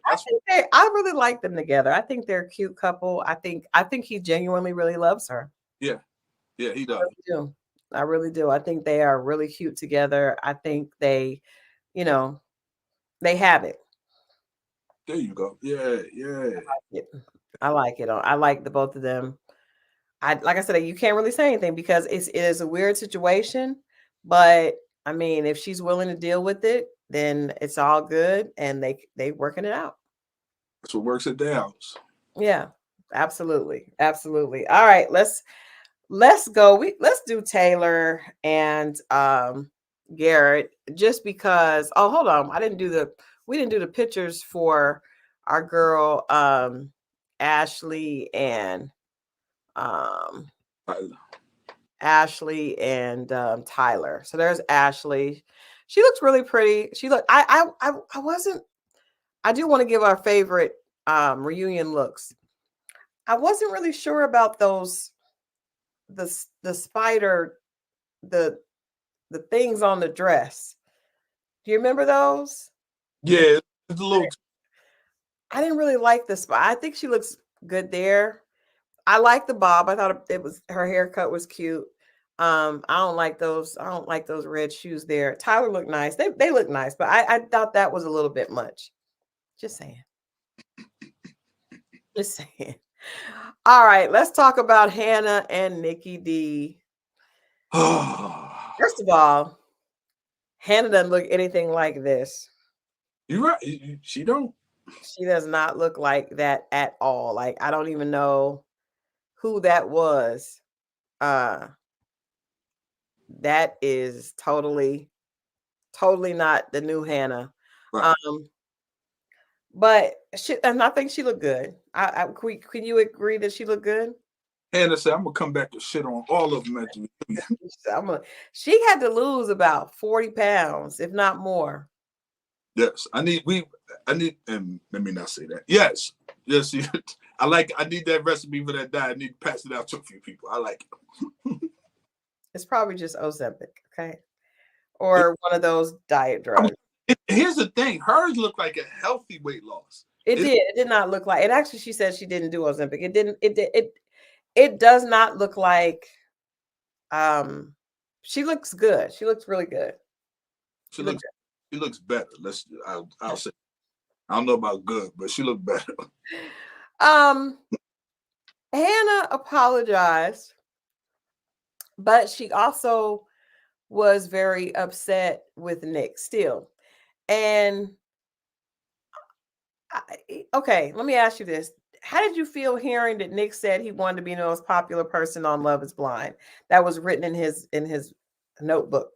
Speaker 1: I really like them together. I think they're a cute couple. I think he genuinely really loves her.
Speaker 2: Yeah, he does.
Speaker 1: I really do. I think they are really cute together. I think they, they have it.
Speaker 2: There you go. Yeah.
Speaker 1: I like it. I like the both of them. Like I said, you can't really say anything because it is a weird situation. But I mean, if she's willing to deal with it, then it's all good, and they working it out.
Speaker 2: That's what works at their house.
Speaker 1: Yeah, absolutely. All right, let's Let's go. Let's do Taylor and Garrett just because. Oh, hold on. We didn't do the pictures for our girl Ashley and um Tyler. So there's Ashley. She looks really pretty. She look I wasn't I do want to give our favorite reunion looks. I wasn't really sure about those the spider the things on the dress. Do you remember those?
Speaker 2: Yeah, it's a little.
Speaker 1: I didn't really like this, but I think she looks good there. I like the bob. I thought it was her haircut was cute. I don't like those. I don't like those red shoes there. Tyler looked nice. They look nice, but I thought that was a little bit much. Just saying. Just saying. All right, let's talk about Hannah and Nikki D. First of all, Hannah doesn't look anything like this.
Speaker 2: You're right. She don't.
Speaker 1: She does not look like that at all. Like I don't even know who that was. That is totally not the new Hannah.
Speaker 2: Right.
Speaker 1: But and I think she looked good. Can you agree that she looked good?
Speaker 2: Hannah said, "I'm gonna come back and shit on all of them at the reunion."
Speaker 1: She had to lose about 40 pounds, if not more.
Speaker 2: Yes, I need, and let me not say that. Yes, I need that recipe for that diet. I need to pass it out to a few people. I like it.
Speaker 1: It's probably just Ozempic, okay? Or one of those diet drugs.
Speaker 2: Here's the thing. Hers looked like a healthy weight loss.
Speaker 1: It did. It did not look like it. Actually, she said she didn't do Ozempic. It didn't. It does not look like. She looks good. She looks really good.
Speaker 2: She looks better. I'll say. I don't know about good, but she looked better.
Speaker 1: Hannah apologized, but she also was very upset with Nick still. And okay, let me ask you this. How did you feel hearing that Nick said he wanted to be the most popular person on Love is Blind? That was written in his notebook.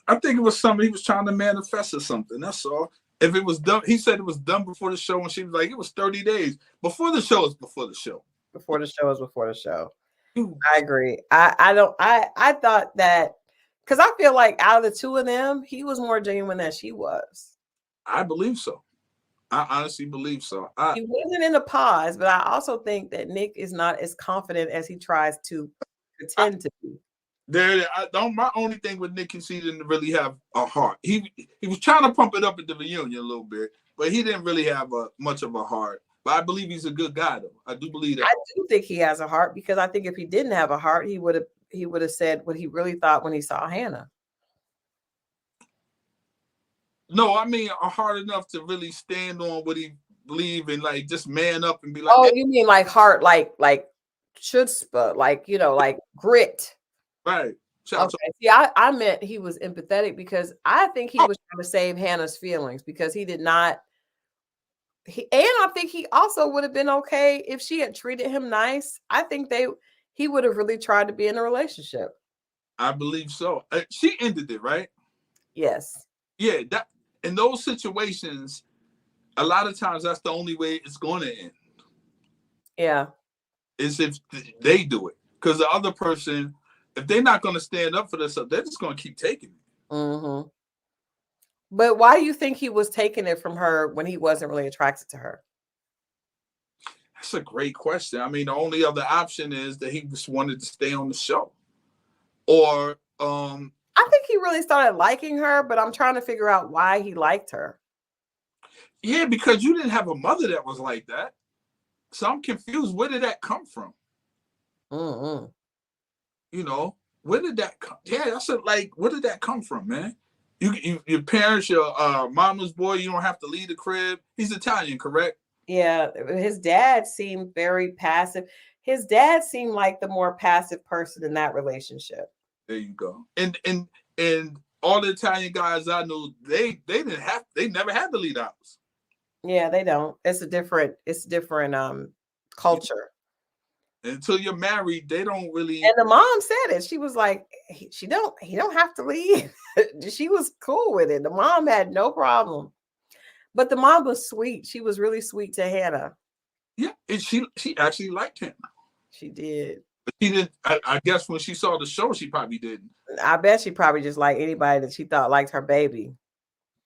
Speaker 2: I think it was something he was trying to manifest or something. That's all. If it was done, he said it was done before the show, and she was like, it was 30 days. Before the show is before the show.
Speaker 1: Before the show is before the show. I agree. I thought that because I feel like out of the two of them, he was more genuine than she was.
Speaker 2: I believe so. I honestly believe so.
Speaker 1: He wasn't in the pause, but I also think that Nick is not as confident as he tries to pretend to be.
Speaker 2: My only thing with Nick is he didn't really have a heart. He was trying to pump it up at the reunion a little bit, but he didn't really have much of a heart. But I believe he's a good guy, though. I do believe that.
Speaker 1: I do think he has a heart because I think if he didn't have a heart, he would have said what he really thought when he saw Hannah.
Speaker 2: No, I mean a heart enough to really stand on what he believed and like just man up and be like.
Speaker 1: Oh, you mean like heart, like chutzpah, like like grit.
Speaker 2: Right.
Speaker 1: Okay. See, I meant he was empathetic because I think he was trying to save Hannah's feelings because he did not. And I think he also would have been okay if she had treated him nice. I think he would have really tried to be in a relationship.
Speaker 2: I believe so. She ended it, right?
Speaker 1: Yes.
Speaker 2: Yeah, that in those situations, a lot of times that's the only way it's going to end.
Speaker 1: Yeah.
Speaker 2: Is if they do it. Because the other person, if they're not going to stand up for themselves, they're just going to keep taking it.
Speaker 1: Mm-hmm. But why do you think he was taking it from her when he wasn't really attracted to her?
Speaker 2: That's a great question. I mean, the only other option is that he just wanted to stay on the show. Or
Speaker 1: I think he really started liking her, but I'm trying to figure out why he liked her.
Speaker 2: Yeah, because you didn't have a mother that was like that. So I'm confused. Where did that come from?
Speaker 1: Mm-hmm.
Speaker 2: Where did that come? Yeah, I said, like, where did that come from, man? Your parents, your mama's boy, you don't have to leave the crib. He's Italian, correct?
Speaker 1: Yeah, his dad seemed very passive. His dad seemed like the more passive person in that relationship.
Speaker 2: There you go. And all the Italian guys I knew, they never had to leave the house.
Speaker 1: Yeah, they don't. It's a different culture.
Speaker 2: Until you're married, they don't really.
Speaker 1: And the mom said it. She was like, he don't have to leave. She was cool with it. The mom had no problem. But the mom was sweet. She was really sweet to Hannah.
Speaker 2: Yeah, and she actually liked him.
Speaker 1: She did.
Speaker 2: But she didn't. I guess when she saw the show, she probably didn't.
Speaker 1: I bet she probably just liked anybody that she thought liked her baby.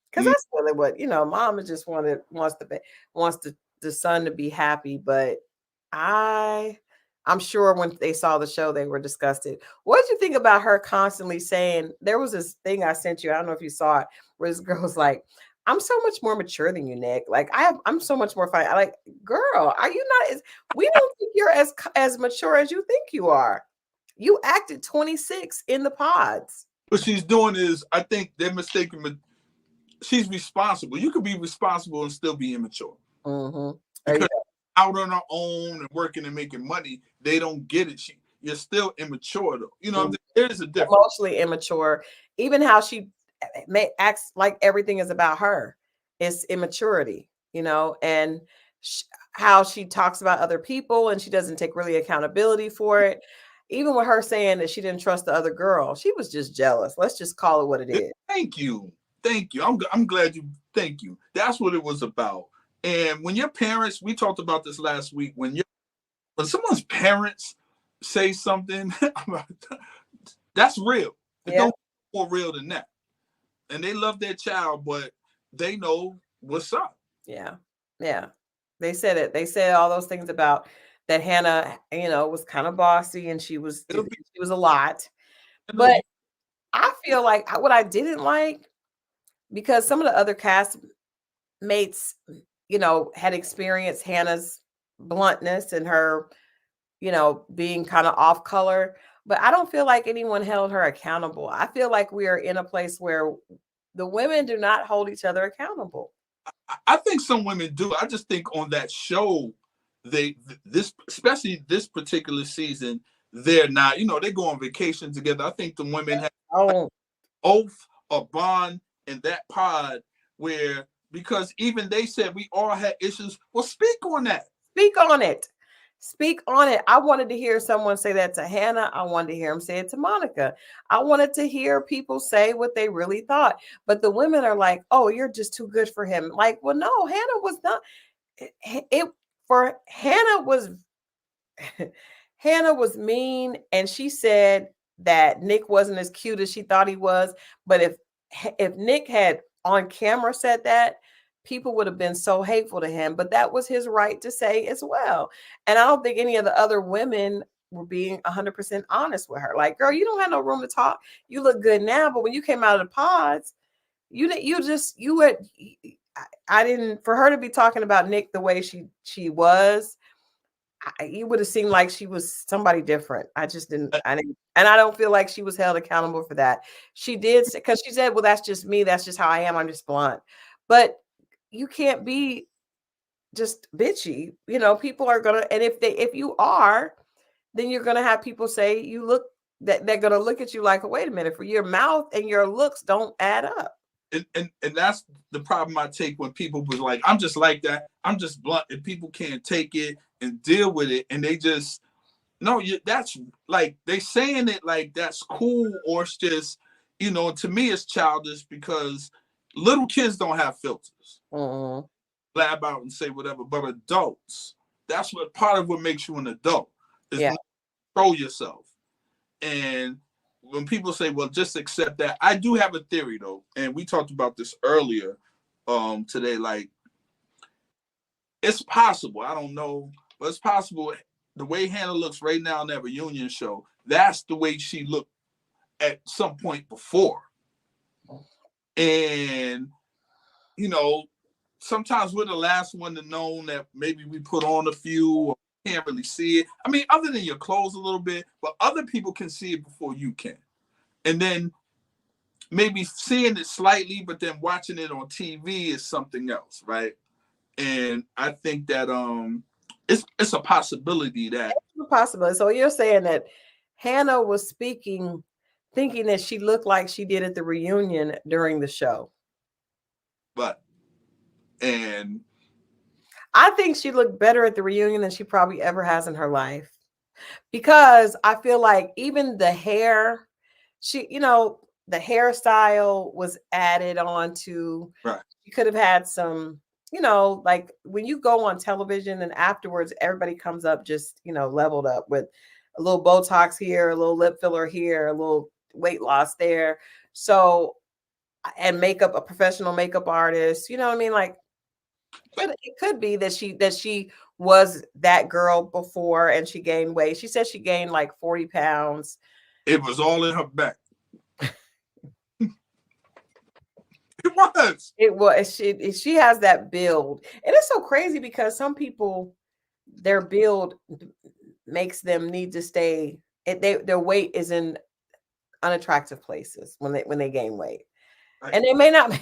Speaker 1: Because that's really what, mom just wants the son to be happy. But I'm sure when they saw the show, they were disgusted. What did you think about her constantly saying, there was this thing I sent you, I don't know if you saw it, where this girl was like, I'm so much more mature than you, Nick. Like I'm so much more fine. Like, girl, are you not we don't think you're as mature as you think you are. You acted 26 in the pods.
Speaker 2: What she's doing is, I think they're mistaken. She's responsible. You could be responsible and still be immature.
Speaker 1: Mm-hmm.
Speaker 2: Because out on her own and working and making money, they don't get it. You're still immature though. Mm-hmm. There is a difference.
Speaker 1: Emotionally immature. Even how she acts like everything is about her. It's immaturity, and how she talks about other people and she doesn't take really accountability for it. Even with her saying that she didn't trust the other girl, she was just jealous. Let's just call it what it is.
Speaker 2: Thank you. I'm glad you. Thank you. That's what it was about. And when your parents, we talked about this last week, when someone's parents say something, that's real. It don't get more real than that. And they love their child, but they know what's up.
Speaker 1: Yeah. Yeah. They said it. They said all those things about that Hannah, was kind of bossy and she was a lot. But I feel like what I didn't like, because some of the other castmates, had experienced Hannah's bluntness and her, being kind of off color. But I don't feel like anyone held her accountable. I feel like we are in a place where the women do not hold each other accountable.
Speaker 2: I think some women do. I just think on that show, especially this particular season, they're not, they go on vacation together. I think the women have oath or bond in that pod where, because even they said we all had issues. Well, speak on that.
Speaker 1: Speak on it. Speak on it. I wanted to hear someone say that to Hannah. I wanted to hear him say it to Monica. I wanted to hear people say what they really thought. But the women are like, oh, you're just too good for him. Like, well, no, Hannah was not. Hannah was mean, and she said that Nick wasn't as cute as she thought he was. But if Nick had on camera said that, people would have been so hateful to him. But that was his right to say as well. And I don't think any of the other women were being 100% honest with her. Like, girl, you don't have no room to talk. You look good now, but when you came out of the pods, I didn't, for her to be talking about Nick the way she was, you would have seemed like she was somebody different. I didn't, and I don't feel like she was held accountable for that. She did, because she said, well, that's just me. That's just how I am. I'm just blunt. But you can't be just bitchy. People are going to, and if you are, then you're going to have people say you look, that they're going to look at you like, wait a minute, for your mouth and your looks don't add up.
Speaker 2: And that's the problem I take when people was like, I'm just like that. I'm just blunt, and people can't take it and deal with it. And they just, no, that's like, they saying it like that's cool, or it's just, to me it's childish, because little kids don't have filters.
Speaker 1: Mm-hmm.
Speaker 2: Blab out and say whatever, but adults, that's what part of what makes you an adult is not control yourself. And when people say, well, just accept that, I do have a theory though, and we talked about this earlier today, like, it's possible, I don't know, but it's possible the way Hannah looks right now in that reunion show, that's the way she looked at some point before. And sometimes we're the last one to know that maybe we put on a few, or can't really see it. I mean, other than your clothes a little bit, but other people can see it before you can. And then maybe seeing it slightly, but then watching it on TV is something else, right? And I think that it's a possibility that.
Speaker 1: It's a possibility. So you're saying that Hannah was speaking, thinking that she looked like she did at the reunion during the show.
Speaker 2: And
Speaker 1: I think she looked better at the reunion than she probably ever has in her life. Because I feel like even the hair, the hairstyle was added on to.
Speaker 2: Right.
Speaker 1: You could have had some, like when you go on television and afterwards everybody comes up just, leveled up with a little Botox here, a little lip filler here, a little weight loss there. So, and makeup, a professional makeup artist, you know what I mean? Like, it could be that she was that girl before and she gained weight. She said she gained like 40 pounds.
Speaker 2: It was all in her back. It was.
Speaker 1: It was. She has that build. And it's so crazy because some people, their build makes them need to stay. Their weight is in unattractive places when they gain weight. And they may not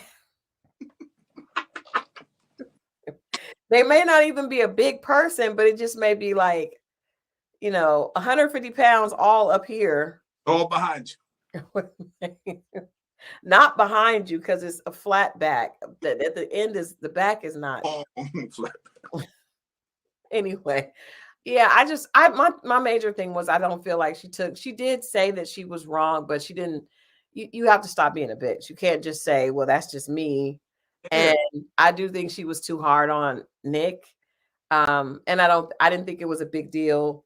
Speaker 1: they may not even be a big person, but it just may be like, 150 pounds all up here.
Speaker 2: All behind
Speaker 1: you. Not behind you because it's a flat back. At the end is the back is not.
Speaker 2: flat.
Speaker 1: Anyway, yeah, my major thing was I don't feel like she did say that she was wrong, but she didn't. You have to stop being a bitch. You can't just say, well, that's just me. And I do think she was too hard on Nick. And I didn't think it was a big deal.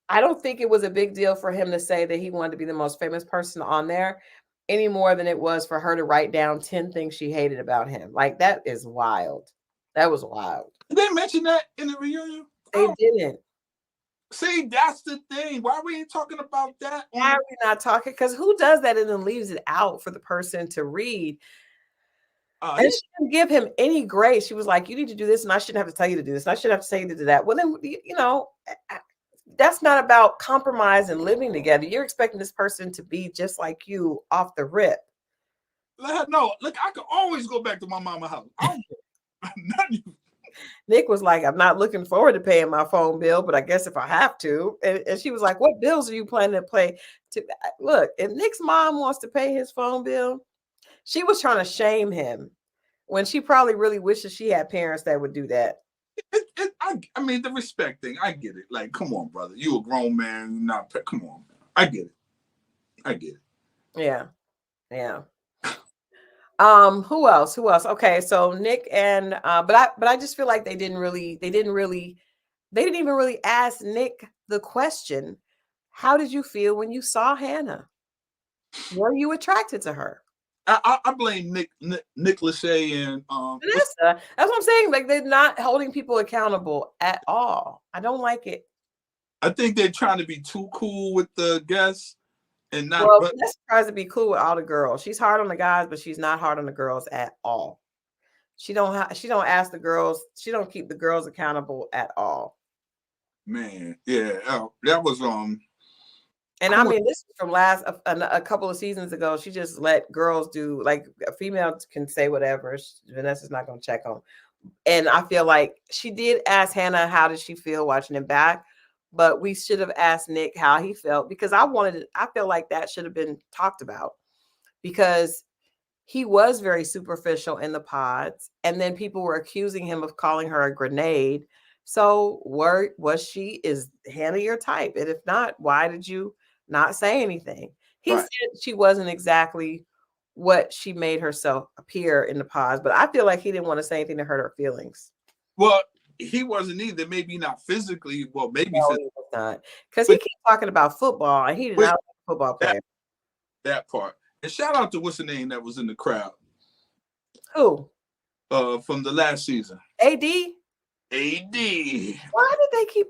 Speaker 1: I don't think it was a big deal for him to say that he wanted to be the most famous person on there any more than it was for her to write down 10 things she hated about him. Like, that is wild. That was wild.
Speaker 2: Did they mention that in the reunion?
Speaker 1: They didn't.
Speaker 2: See, that's the thing. Why are we talking about that?
Speaker 1: Why are we not talking? Because who does that and then leaves it out for the person to read? And she didn't give him any grace. She was like, you need to do this, and I shouldn't have to tell you to do this, and I shouldn't have to tell you to do that. Well, then, that's not about compromise and living together. You're expecting this person to be just like you off the rip.
Speaker 2: Let her know. Look, I can always go back to my mama's house.
Speaker 1: Nick was like, I'm not looking forward to paying my phone bill, but I guess if I have to. And she was like, what bills are you planning to pay? Look, if Nick's mom wants to pay his phone bill, she was trying to shame him when she probably really wishes she had parents that would do that.
Speaker 2: I mean, the respect thing, I get it. Like, come on, brother. You a grown man. Come on. I get it. Yeah.
Speaker 1: Who else? Okay, so Nick and but I just feel like they didn't even really ask Nick the question, how did you feel when you saw Hannah? Were you attracted to her?
Speaker 2: I blame Nick Lachey and
Speaker 1: Vanessa. That's what I'm saying. Like, they're not holding people accountable at all. I don't like it.
Speaker 2: I think they're trying to be too cool with the guests and not.
Speaker 1: Well, Vanessa tries to be cool with all the girls. She's hard on the guys, but she's not hard on the girls at all. She don't ask the girls. She don't keep the girls accountable at all.
Speaker 2: Man, yeah, that was
Speaker 1: And I mean, this is from a couple of seasons ago. She just let girls do, like, a female can say whatever. Vanessa's not going to check on. And I feel like she did ask Hannah, how did she feel watching it back? But we should have asked Nick how he felt, because I feel like that should have been talked about, because he was very superficial in the pods. And then people were accusing him of calling her a grenade. So is Hannah your type? And if not, why did you not say anything? He said she wasn't exactly what she made herself appear in the pods, but I feel like he didn't want to say anything to hurt her feelings.
Speaker 2: Well, he wasn't either. Maybe not physically. Well, maybe
Speaker 1: no, he was not, because he keeps talking about football, and he did not like a football player.
Speaker 2: That part. And shout out to what's the name that was in the crowd.
Speaker 1: Who?
Speaker 2: From the last season.
Speaker 1: AD.
Speaker 2: Why
Speaker 1: did they keep?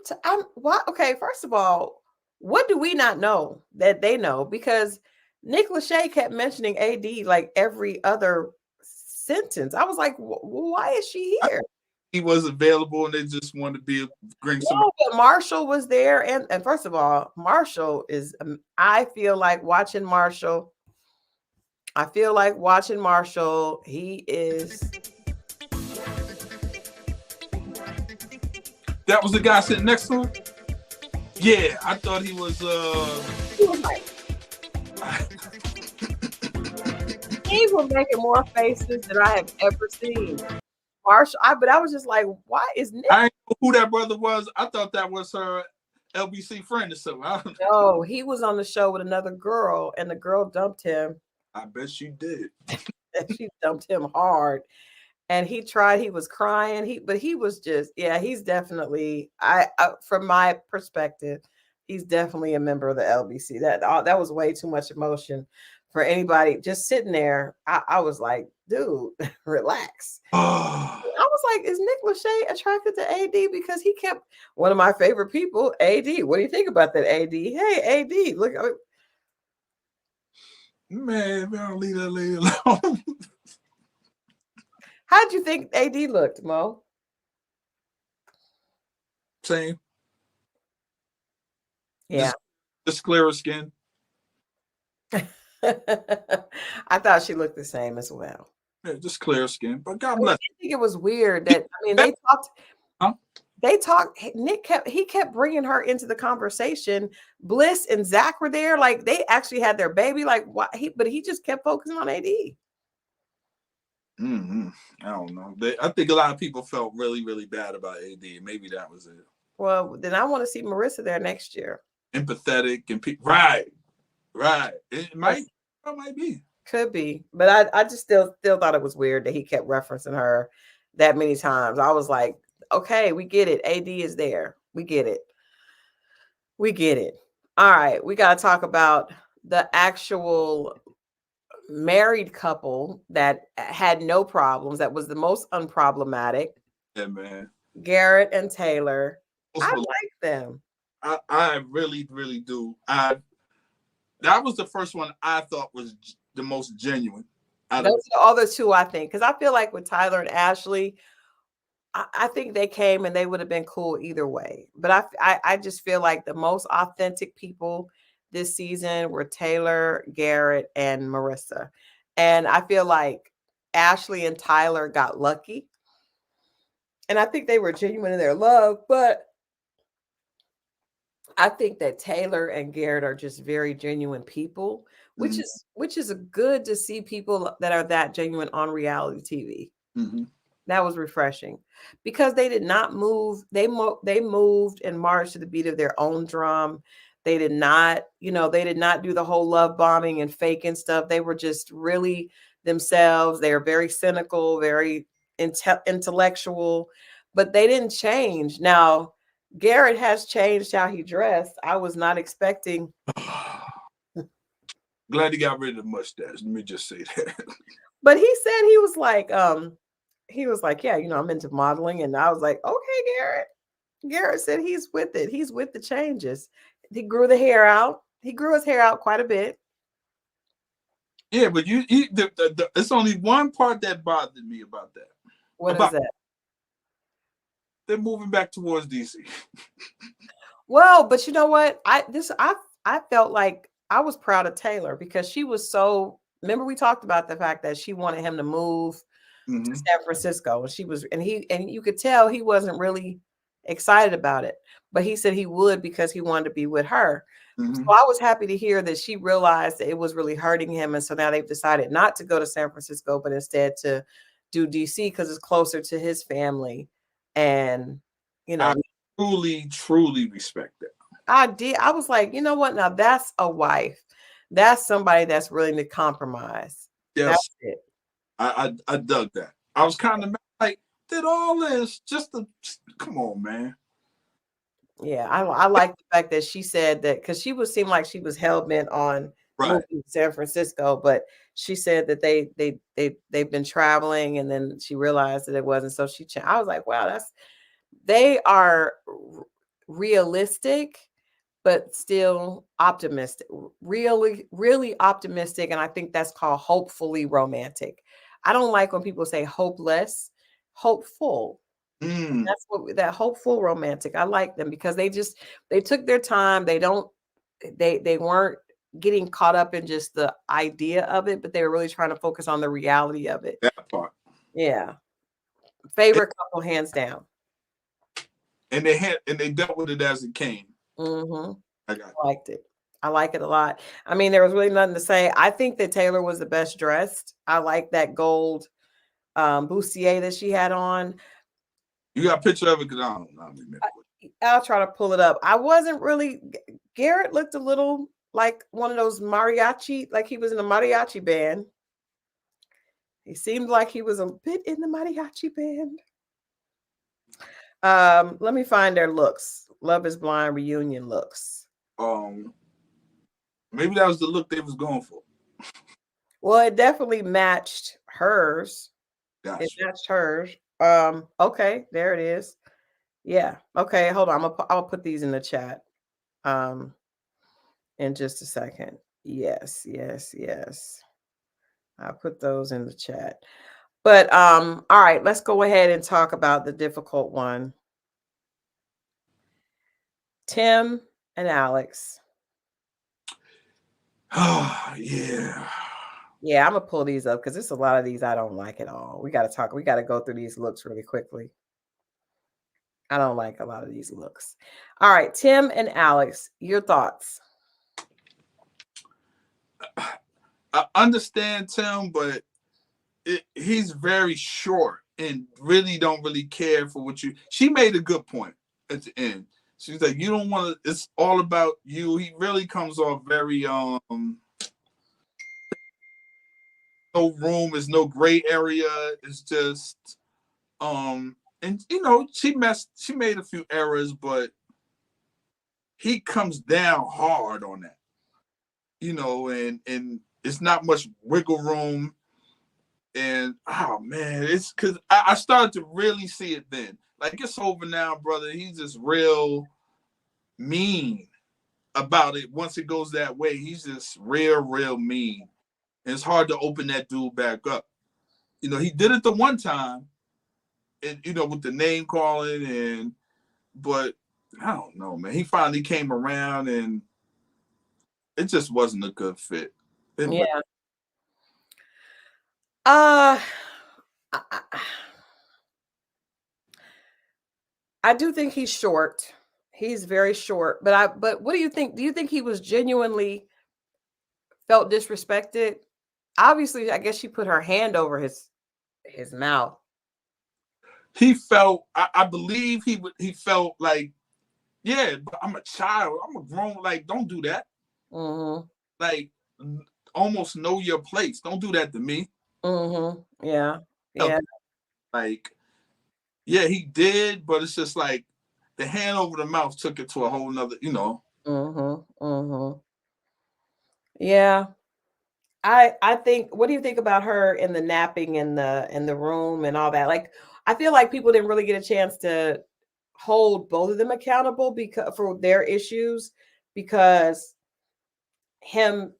Speaker 1: Why? Okay, first of all, what do we not know that they know? Because Nick Lachey kept mentioning AD like every other sentence. I was like, why is she here?
Speaker 2: He was available, and they just wanted to bring some.
Speaker 1: No, but Marshall was there, and first of all, Marshall is. I feel like watching Marshall. He is.
Speaker 2: That was the guy sitting next to him? Yeah, I thought he was
Speaker 1: He was like, he was making more faces than I have ever seen. Marshall, but I was just like, why is Nick?
Speaker 2: I didn't know who that brother was. I thought that was her. LBC friend or something.
Speaker 1: No, he was on the show with another girl, and the girl dumped him.
Speaker 2: I bet she did.
Speaker 1: And she dumped him hard. And he tried, he was crying. But he was just, yeah, he's definitely, from my perspective, he's definitely a member of the LBC. That was way too much emotion for anybody just sitting there. I was like, dude, relax. I was like, is Nick Lachey attracted to AD? Because he kept one of my favorite people, AD. What do you think about that, AD? Hey, AD, look.
Speaker 2: Man, leave that lady alone.
Speaker 1: How'd you think AD looked, Mo?
Speaker 2: Same.
Speaker 1: Yeah.
Speaker 2: Just clearer skin.
Speaker 1: I thought she looked the same as well.
Speaker 2: Yeah, just clear skin. But God bless.
Speaker 1: I think it was weird that, I mean, they talked.
Speaker 2: Huh?
Speaker 1: They talked. Nick kept bringing her into the conversation. Bliss and Zach were there, like they actually had their baby. Like, why? But he just kept focusing on AD.
Speaker 2: I don't know. I think a lot of people felt really, really bad about AD. Maybe that was it.
Speaker 1: Well, then I want to see Marissa there next year.
Speaker 2: Empathetic and right. It might be.
Speaker 1: Could be, but I just still thought it was weird that he kept referencing her that many times. I was like, okay, we get it. AD is there. We get it. All right, we got to talk about the actual married couple that had no problems. That was the most unproblematic.
Speaker 2: Yeah, man.
Speaker 1: Garrett and Taylor. I like them.
Speaker 2: I really, really do. That was the first one I thought was the most genuine.
Speaker 1: Those are the other two, I think, because I feel like with Tyler and Ashley, I think they came and they would have been cool either way. But I just feel like the most authentic people this season were Taylor, Garrett, and Marissa. And I feel like Ashley and Tyler got lucky. And I think they were genuine in their love, but I think that Taylor and Garrett are just very genuine people, which is good to see people that are that genuine on reality TV.
Speaker 2: Mm-hmm.
Speaker 1: That was refreshing because they did not move. They moved and marched to the beat of their own drum. They did not, do the whole love bombing and faking stuff. They were just really themselves. They are very cynical, very intellectual, but they didn't change. Now, Garrett has changed how he dressed. I was not expecting.
Speaker 2: Glad he got rid of the mustache. Let me just say that.
Speaker 1: But he said he was like, yeah, I'm into modeling. And I was like, okay, Garrett. Garrett said he's with it. He's with the changes. He grew the hair out. He grew his hair out quite a bit.
Speaker 2: Yeah, but it's only one part that bothered me about that.
Speaker 1: What is that?
Speaker 2: They're moving back towards DC.
Speaker 1: Well, but you know what? I felt like I was proud of Taylor because she was so. Remember, we talked about the fact that she wanted him to move to San Francisco, and you could tell he wasn't really excited about it, but he said he would because he wanted to be with her. So I was happy to hear that she realized that it was really hurting him, and so now they've decided not to go to San Francisco, but instead to do DC because it's closer to his family. And
Speaker 2: I truly respect that.
Speaker 1: I did. I was like, you know what? Now that's a wife. That's somebody that's willing to compromise.
Speaker 2: Yes,
Speaker 1: that's it.
Speaker 2: I dug that. I was kind of like, did all this just to come on, man.
Speaker 1: Yeah, I like the fact that she said that because seemed like she was hell bent on moving to San Francisco, but she said that they've been traveling, and then she realized that it wasn't. So I was like, wow, they are realistic, but still optimistic. Really, really optimistic, and I think that's called hopefully romantic. I don't like when people say hopeless, hopeful. That's that hopeful romantic. I like them because they took their time. They weren't getting caught up in just the idea of it, but they were really trying to focus on the reality of it.
Speaker 2: That part.
Speaker 1: Yeah. Favorite couple, hands down.
Speaker 2: And they dealt with it as it came.
Speaker 1: I liked it. I like it a lot. I mean, there was really nothing to say. I think that Taylor was the best dressed. I like that gold bustier that she had on.
Speaker 2: You got a picture of it? Because I don't remember.
Speaker 1: I'll try to pull it up. I wasn't really. Garrett looked a little like one of those mariachi, like he was in a mariachi band. He seemed like he was a bit in the mariachi band. Let me find their looks. Love is Blind reunion looks.
Speaker 2: Maybe that was the look they was going for.
Speaker 1: Well, it definitely matched hers.
Speaker 2: Gotcha.
Speaker 1: It matched hers. Okay, there it is. Yeah. Okay, hold on. I'll put these in the chat. In just a second. Yes. I'll put those in the chat. But all right, let's go ahead and talk about the difficult one. Tim and Alex.
Speaker 2: Yeah.
Speaker 1: Yeah, I'm gonna pull these up because there's a lot of these I don't like at all. We gotta go through these looks really quickly. I don't like a lot of these looks. All right, Tim and Alex, your thoughts.
Speaker 2: I understand Tim, but he's very short and really don't really care for what you. She made a good point at the end. She's like, you don't want to. It's all about you. He really comes off very no room. There's no gray area. It's just and you know she made a few errors, but he comes down hard on that. You know, and it's not much wiggle room. And oh man, it's because I started to really see it then. Like it's over now, brother. He's just real mean about it. Once it goes that way, he's just real mean. And it's hard to open that dude back up. You know, he did it the one time, and you know, with the name calling but I don't know, man. He finally came around, and it just wasn't a good fit.
Speaker 1: Yeah. I do think he's short. He's very short. But what do you think? Do you think he was genuinely felt disrespected? Obviously, I guess she put her hand over his mouth.
Speaker 2: He felt, I believe he felt like, yeah, but I'm a child. I'm a grown, like, don't do that.
Speaker 1: Mm-hmm.
Speaker 2: Like, almost know your place. Don't do that to me.
Speaker 1: Mm-hmm. Yeah.
Speaker 2: Like, yeah, he did, but it's just like the hand over the mouth took it to a whole nother, you know.
Speaker 1: Mm-hmm. Mm-hmm. Yeah. I think, what do you think about her in the napping in the room and all that? Like, I feel like people didn't really get a chance to hold both of them accountable because for their issues, because she was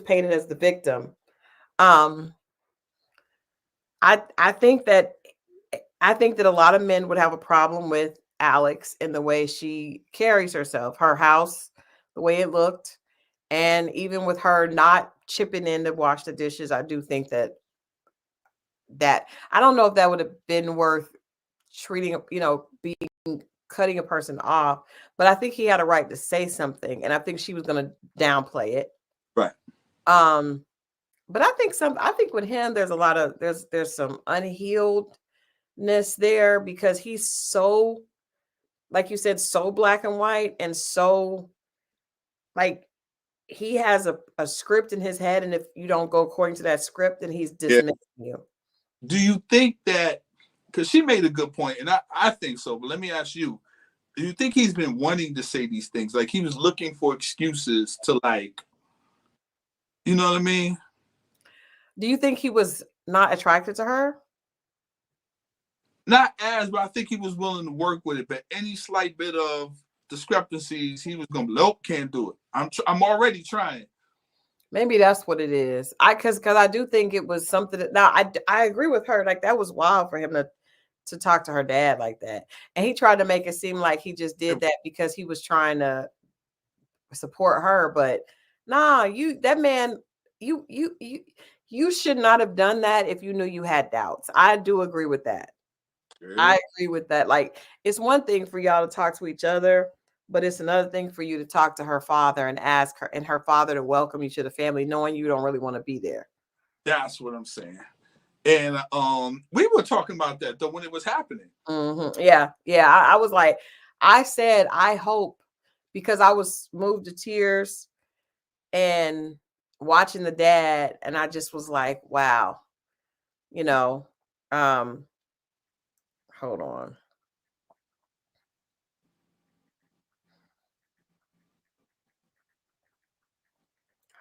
Speaker 1: painted as the victim. I think that a lot of men would have a problem with Alex in the way she carries herself, her house, the way it looked, and even with her not chipping in to wash the dishes. I do think that I don't know if that would have been worth treating, cutting a person off, but I think he had a right to say something, and I think she was going to downplay it.
Speaker 2: Right.
Speaker 1: But I think with him, there's a lot of there's some unhealedness there, because he's so, like you said, so black and white, and so like he has a script in his head, and if you don't go according to that script, then he's dismissing you.
Speaker 2: Do you think that, because she made a good point, and I think so, but let me ask you, do you think he's been wanting to say these things? Like he was looking for excuses to, like, you know what I mean?
Speaker 1: Do you think he was not attracted to her?
Speaker 2: Not as, but I think he was willing to work with it. But any slight bit of discrepancies, he was going to be, nope, can't do it. I'm already trying.
Speaker 1: Maybe that's what it is. Because I do think it was something that, now I agree with her. Like, that was wild for him to talk to her dad like that. And he tried to make it seem like he just did that because he was trying to support her. But nah, you should not have done that if you knew you had doubts. I do agree with that. I agree with that. Like, it's one thing for y'all to talk to each other, but it's another thing for you to talk to her father and ask her, and her father to welcome you to the family, knowing you don't really want to be there.
Speaker 2: That's what I'm saying. And we were talking about that though when it was happening.
Speaker 1: Yeah. I was like, I said, I hope, because I was moved to tears and watching the dad, and I just was like, wow, you know, hold on.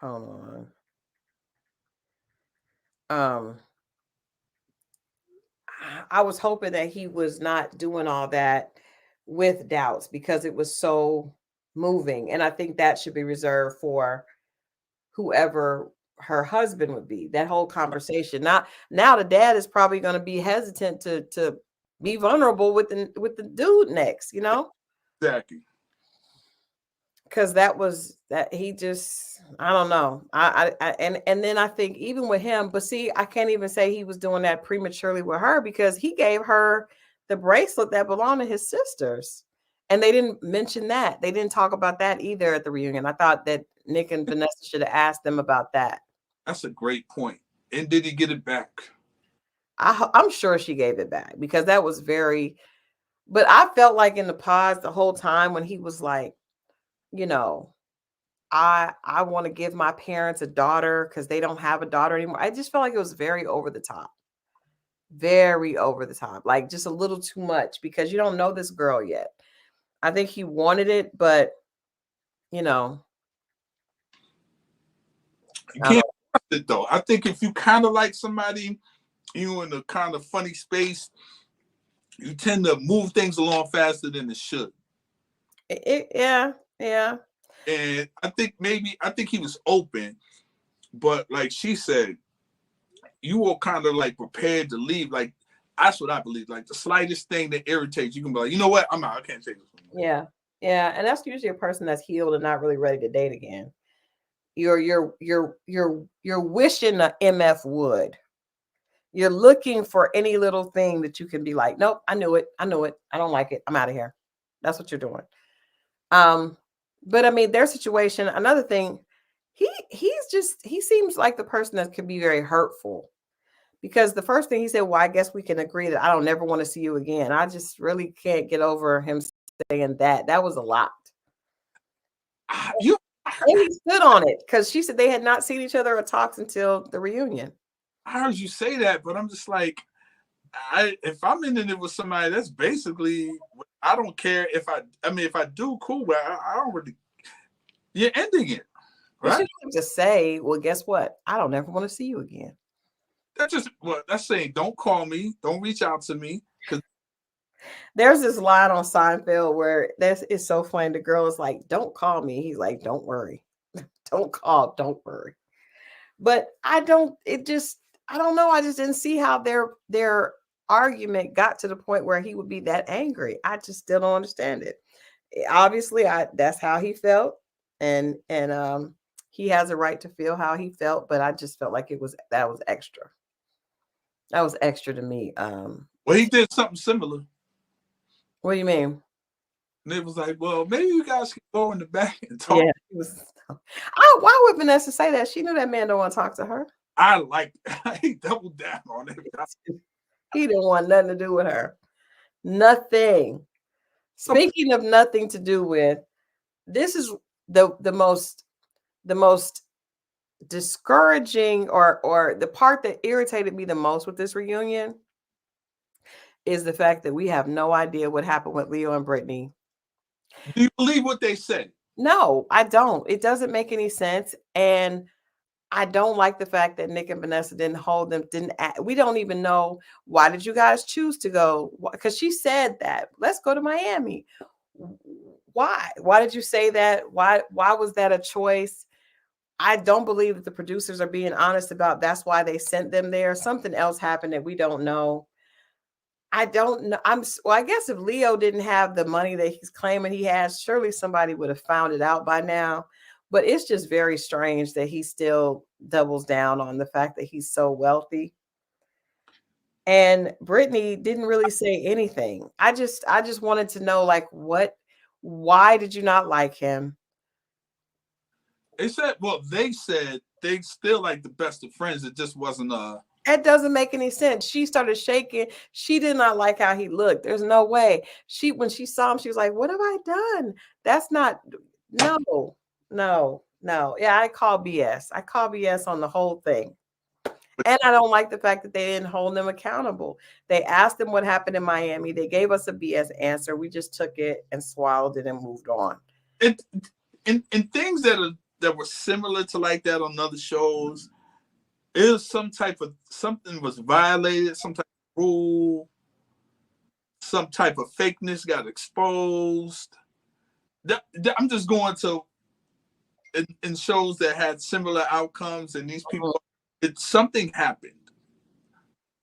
Speaker 1: Hold on. I was hoping that he was not doing all that with doubts, because it was so moving. And I think that should be reserved for whoever her husband would be. That whole conversation. Now the dad is probably going to be hesitant to be vulnerable with the dude next,
Speaker 2: Exactly.
Speaker 1: because that he just, I don't know. And then I think even with him, but see, I can't even say he was doing that prematurely with her, because he gave her the bracelet that belonged to his sisters, and they didn't mention that. They didn't talk about that either at the reunion. I thought that Nick and Vanessa should have asked them about that.
Speaker 2: That's a great point. And did he get it back?
Speaker 1: I'm sure she gave it back, because that was very. But I felt like in the pause the whole time when he was like, you know, I want to give my parents a daughter because they don't have a daughter anymore. I just felt like it was very over the top. Very over the top. Like just a little too much, because you don't know this girl yet. I think he wanted it, but you know.
Speaker 2: You can't trust it though. I think if you kind of like somebody, you in a kind of funny space, you tend to move things along faster than it should.
Speaker 1: Yeah.
Speaker 2: And I think he was open, but like she said, you were kind of like prepared to leave. Like that's what I believe. Like the slightest thing that irritates, you can be like, you know what, I'm out. I can't take this
Speaker 1: anymore. Yeah, and that's usually a person that's healed and not really ready to date again. You're wishing a MF would. You're looking for any little thing that you can be like, nope, I knew it. I don't like it. I'm out of here. That's what you're doing. But I mean, their situation, another thing, he seems like the person that could be very hurtful, because the first thing he said, well, I guess we can agree that I don't never want to see you again. I just really can't get over him saying that. That was a lot. And he stood on it, because she said they had not seen each other or talked until the reunion.
Speaker 2: I heard you say that, but I'm just like, if I'm in it with somebody, that's basically, I don't care if I do, cool, but I don't really, you're ending it. Right?
Speaker 1: She just say, well, guess what? I don't ever want to see you again.
Speaker 2: That's saying, don't call me, don't reach out to me.
Speaker 1: There's this line on Seinfeld where it's so funny. The girl is like, don't call me. He's like, don't worry. Don't call, don't worry. But I don't know. I just didn't see how their argument got to the point where he would be that angry. I just still don't understand it. Obviously, that's how he felt. And he has a right to feel how he felt, but I just felt like that was extra. That was extra to me.
Speaker 2: Well, he did something similar.
Speaker 1: What do you mean?
Speaker 2: And it was like, well, maybe you guys can go in the back and talk.
Speaker 1: Yeah, why would Vanessa say that? She knew that man don't want to talk to her.
Speaker 2: He doubled down on it.
Speaker 1: He didn't want nothing to do with her. Nothing. Speaking of nothing to do with, this is the most discouraging or the part that irritated me the most with this reunion is the fact that we have no idea what happened with Leo and Britney.
Speaker 2: Do you believe what they said?
Speaker 1: No, I don't. It doesn't make any sense. And I don't like the fact that Nick and Vanessa didn't hold them. We don't even know, why did you guys choose to go? Because she said that, let's go to Miami. Why? Why did you say that? Why was that a choice? I don't believe that the producers are being honest about that's why they sent them there. Something else happened that we don't know. I don't know. I guess if Leo didn't have the money that he's claiming he has, surely somebody would have found it out by now. But it's just very strange that he still doubles down on the fact that he's so wealthy. And Britney didn't really say anything. I just wanted to know, like, why did you not like him?
Speaker 2: They said they still like the best of friends. It just wasn't
Speaker 1: It doesn't make any sense. She started shaking. She did not like how he looked. There's no way. When she saw him, she was like, "What have I done? That's not no, no." Yeah, I call BS. I call BS on the whole thing. And I don't like the fact that they didn't hold them accountable. They asked them what happened in Miami. They gave us a BS answer. We just took it and swallowed it and moved on.
Speaker 2: And things that were similar to like that on other shows, is something was violated, some type of rule, some type of fakeness got exposed. I'm just going to in shows that had similar outcomes, and these people, something happened.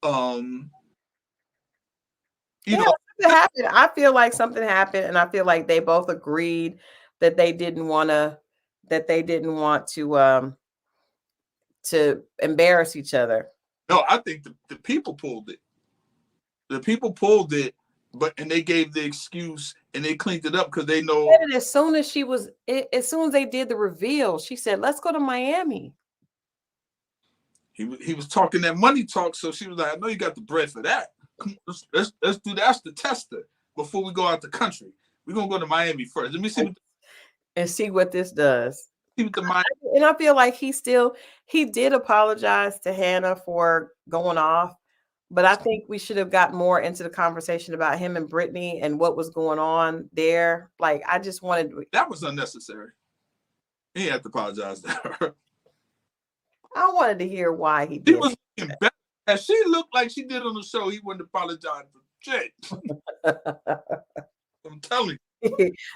Speaker 1: Something happened. I feel like something happened, and I feel like they both agreed that they didn't want to embarrass each other.
Speaker 2: No, I think the people pulled it. The people pulled it, and they gave the excuse and they cleaned it up because they know.
Speaker 1: As soon as they did the reveal, she said, "Let's go to Miami."
Speaker 2: He was talking that money talk, so she was like, "I know you got the bread for that. Let's do that. That's the tester before we go out the country. We're gonna go to Miami first. Let me see
Speaker 1: what this does."
Speaker 2: And
Speaker 1: I feel like he did apologize to Hannah for going off, but I think we should have got more into the conversation about him and Britney and what was going on there. Like, I just wanted
Speaker 2: that was unnecessary. He had to apologize to her.
Speaker 1: I wanted to hear why he did.
Speaker 2: He was looking better. As she looked like she did on the show, he wouldn't apologize for shit. I'm telling you.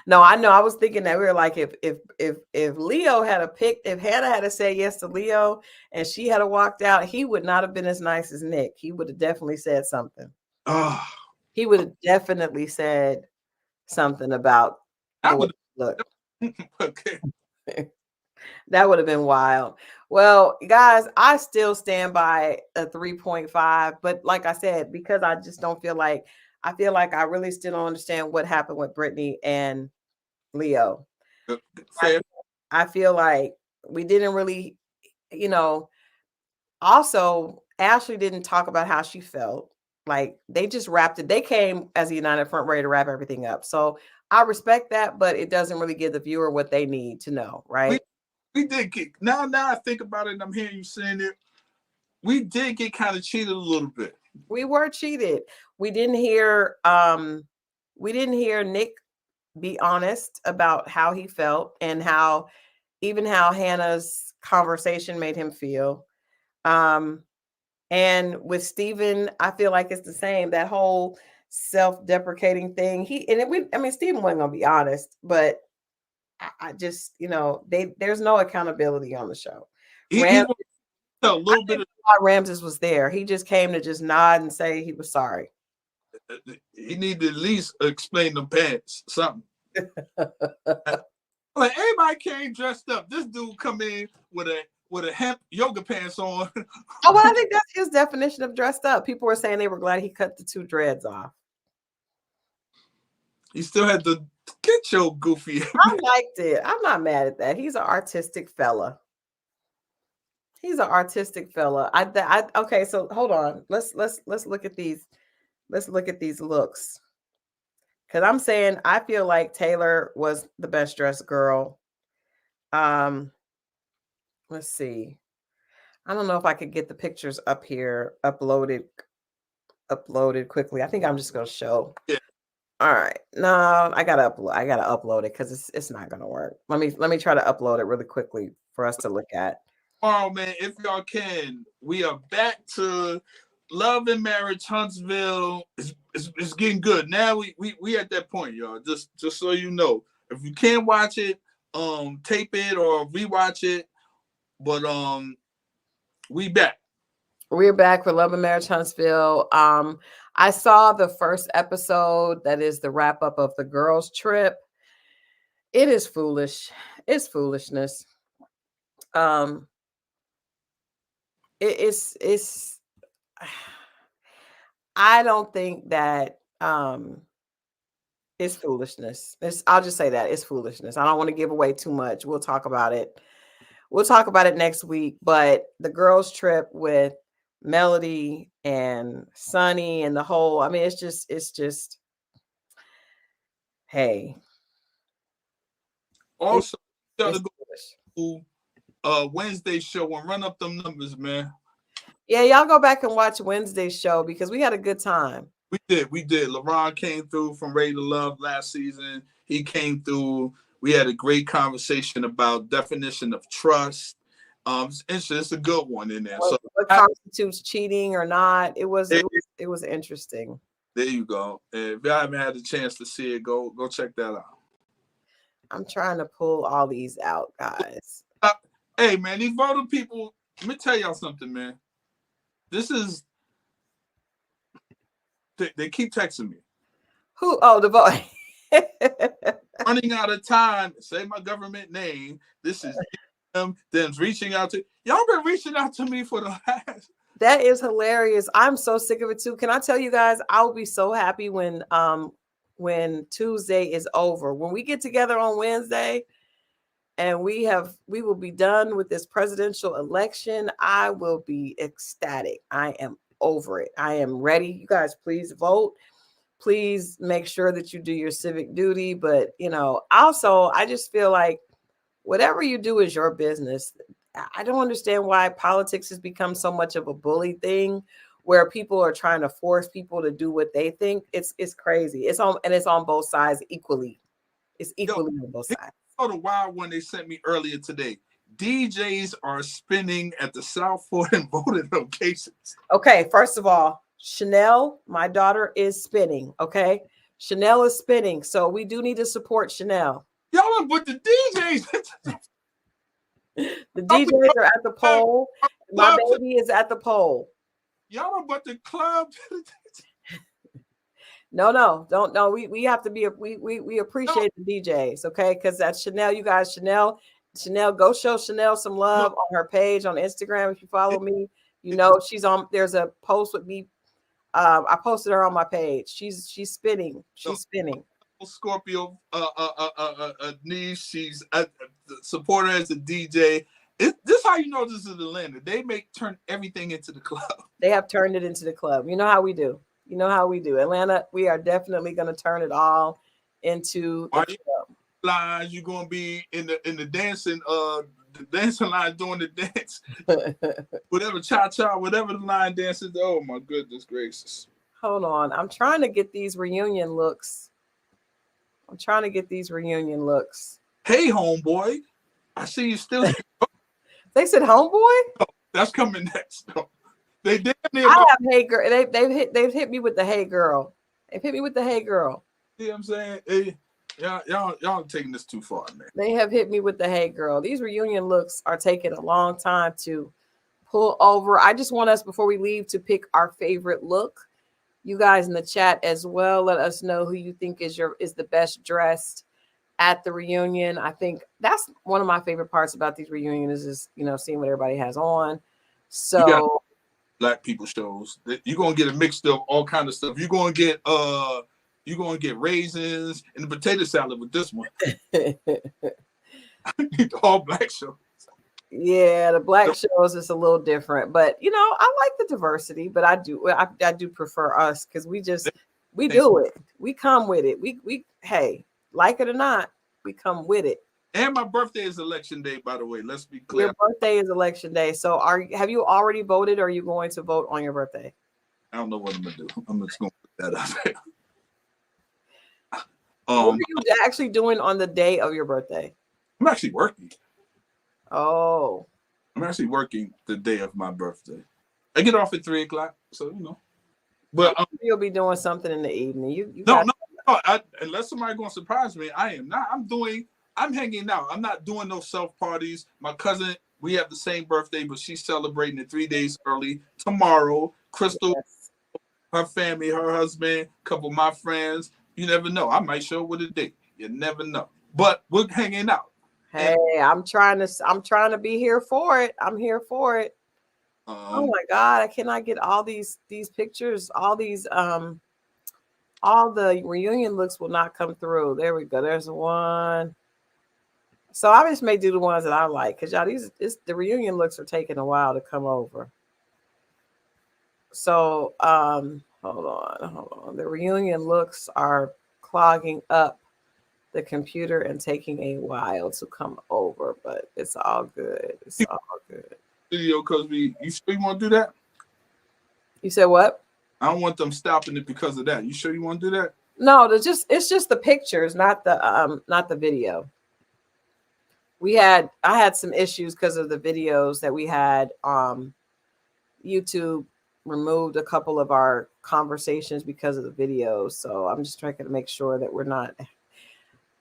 Speaker 1: No, I know. I was thinking that we were like, if Leo had if Hannah had to say yes to Leo and she had walked out, he would not have been as nice as Nick. He would have definitely said something. He would have definitely said something about look.
Speaker 2: Okay.
Speaker 1: That would have been wild. Well, guys, I still stand by a 3.5, but like I said, because I just don't feel like I really still don't understand what happened with Britney and Leo. I feel like we didn't really, also Ashley didn't talk about how she felt. Like, they just wrapped it. They came as a united front ready to wrap everything up. So I respect that, but it doesn't really give the viewer what they need to know, right?
Speaker 2: We did get, now I think about it and I'm hearing you saying it, we did get kind of cheated a little bit.
Speaker 1: We were cheated. We didn't hear Nick be honest about how he felt and how Hannah's conversation made him feel. And with Steven, I feel like it's the same, that whole self-deprecating thing. Steven wasn't gonna be honest, but I just, there's no accountability on the show.
Speaker 2: A little bit of
Speaker 1: Ramses was there. He just came to just nod and say he was sorry.
Speaker 2: He needed to at least explain the pants, something. Like, everybody came dressed up. This dude come in with a hemp yoga pants on.
Speaker 1: Oh, well, I think that's his definition of dressed up. People were saying they were glad he cut the 2 dreads off.
Speaker 2: He still had to get your goofy.
Speaker 1: I liked it. I'm not mad at that. He's an artistic fella. Okay, so hold on. Let's look at these. Let's look at these looks. Because I'm saying I feel like Taylor was the best dressed girl. Let's see. I don't know if I could get the pictures up here uploaded quickly. I think I'm just gonna show.
Speaker 2: Yeah.
Speaker 1: All right. No, I gotta upload it because it's not gonna work. Let me try to upload it really quickly for us to look at.
Speaker 2: Oh man, if y'all can, we are back to Love and Marriage Huntsville. It's getting good. Now we at that point, y'all. Just so you know. If you can't watch it, tape it or rewatch it. But we back.
Speaker 1: We're back for Love and Marriage Huntsville. I saw the first episode, that is the wrap up of the girls' trip. It is foolish. It's foolishness. It's I don't think that it's foolishness. I'll just say that it's foolishness. I don't want to give away too much. We'll talk about it. We'll talk about it next week. But the girls' trip with Melody and Sunny and the whole. I mean, it's just. Hey.
Speaker 2: Also, you gotta
Speaker 1: It's
Speaker 2: go to Wednesday show and run up them numbers, man.
Speaker 1: Yeah, y'all go back and watch Wednesday's show because we had a good time.
Speaker 2: We did. LeBron came through from Ready to Love last season. He came through. We had a great conversation about definition of trust. It's a good one in there.
Speaker 1: What constitutes cheating or not? It was interesting.
Speaker 2: There you go. If y'all haven't had a chance to see it, go check that out.
Speaker 1: I'm trying to pull all these out, guys.
Speaker 2: Hey, man, these voter people, let me tell y'all something, man. This is, they keep texting me.
Speaker 1: Who? Oh, the vote.
Speaker 2: Running out of time. Say my government name. This is them. Them's reaching out to y'all. Been reaching out to me for the last.
Speaker 1: That is hilarious. I'm so sick of it too. Can I tell you guys? I'll be so happy when Tuesday is over. When we get together on Wednesday, and we will be done with this presidential election. I will be ecstatic. I am over it. I am ready. You guys, please vote. Please make sure that you do your civic duty. But, also, I just feel like whatever you do is your business. I don't understand why politics has become so much of a bully thing where people are trying to force people to do what they think. It's crazy. It's on both sides equally. It's equally on both sides.
Speaker 2: The wild one they sent me earlier today. DJs are spinning at the South Fork and voting locations.
Speaker 1: Okay, first of all, Chanel, my daughter, is spinning. Okay, Chanel is spinning, so we do need to support Chanel.
Speaker 2: Y'all are with the DJs.
Speaker 1: The DJs are at the poll. My baby is at the poll.
Speaker 2: Y'all are but the club.
Speaker 1: No, don't. No, we have to be. We appreciate the DJs, okay? Because that's Chanel. You guys, Chanel, go show Chanel some love on her page on Instagram. If you follow me, she's on. There's a post with me. I posted her on my page. She's spinning. She's spinning.
Speaker 2: Scorpio niece. She's support her as a DJ. This how you know this is Atlanta. They turn everything into the club.
Speaker 1: They have turned it into the club. You know how we do. Atlanta, we are definitely going to turn it all into the club.
Speaker 2: Lines, you're going to be in the dancing line doing the dance. Whatever cha-cha, whatever the line dances. Oh my goodness gracious.
Speaker 1: Hold on. I'm trying to get these reunion looks.
Speaker 2: Hey, homeboy. I see you still.
Speaker 1: They said homeboy?
Speaker 2: Oh, that's coming next. Oh. They did.
Speaker 1: I have hey girl. They've hit me with the hey girl. They've hit me with the hey girl.
Speaker 2: See what I'm saying? Hey, y'all taking this too far, man.
Speaker 1: They have hit me with the hey girl. These reunion looks are taking a long time to pull over. I just want us before we leave to pick our favorite look. You guys in the chat as well. Let us know who you think is the best dressed at the reunion. I think that's one of my favorite parts about these reunions is seeing what everybody has on. So.
Speaker 2: Black people shows that you're gonna get a mix of all kind of stuff. You're gonna get raisins and the potato salad with this one. All black shows.
Speaker 1: Yeah, the black shows is a little different, but I like the diversity. But I do prefer us because we do it. We come with it. We hey, like it or not, we come with it.
Speaker 2: And my birthday is election day, by the way. Let's be clear.
Speaker 1: Your birthday is election day. So have you already voted or are you going to vote on your birthday?
Speaker 2: I don't know what I'm going to do. I'm just going to put that out there.
Speaker 1: What are you actually doing on the day of your birthday?
Speaker 2: I'm actually working.
Speaker 1: Oh.
Speaker 2: I'm actually working the day of my birthday. I get off at 3:00, so But
Speaker 1: you'll be doing something in the evening.
Speaker 2: No. Unless somebody's going to surprise me, I am not. I'm hanging out. I'm not doing no self parties. My cousin, we have the same birthday, but she's celebrating it 3 days early. Tomorrow, Christal, her family, her husband, a couple of my friends. You never know. I might show up with a date. You never know. But we're hanging out.
Speaker 1: Hey, I'm trying to be here for it. I'm here for it. Oh my God, I cannot get all these pictures, all these all the reunion looks will not come through. There we go. There's one. So I just may do the ones that I like because y'all the reunion looks are taking a while to come over. So hold on. The reunion looks are clogging up the computer and taking a while to come over, but it's all good. It's all good.
Speaker 2: Video because you sure you want to do that?
Speaker 1: You said what?
Speaker 2: I don't want them stopping it because of that. You sure you want to do that?
Speaker 1: No, it's just the pictures, not the video. I had some issues because of the videos that we had. YouTube removed a couple of our conversations because of the videos, so I'm just trying to make sure that we're not.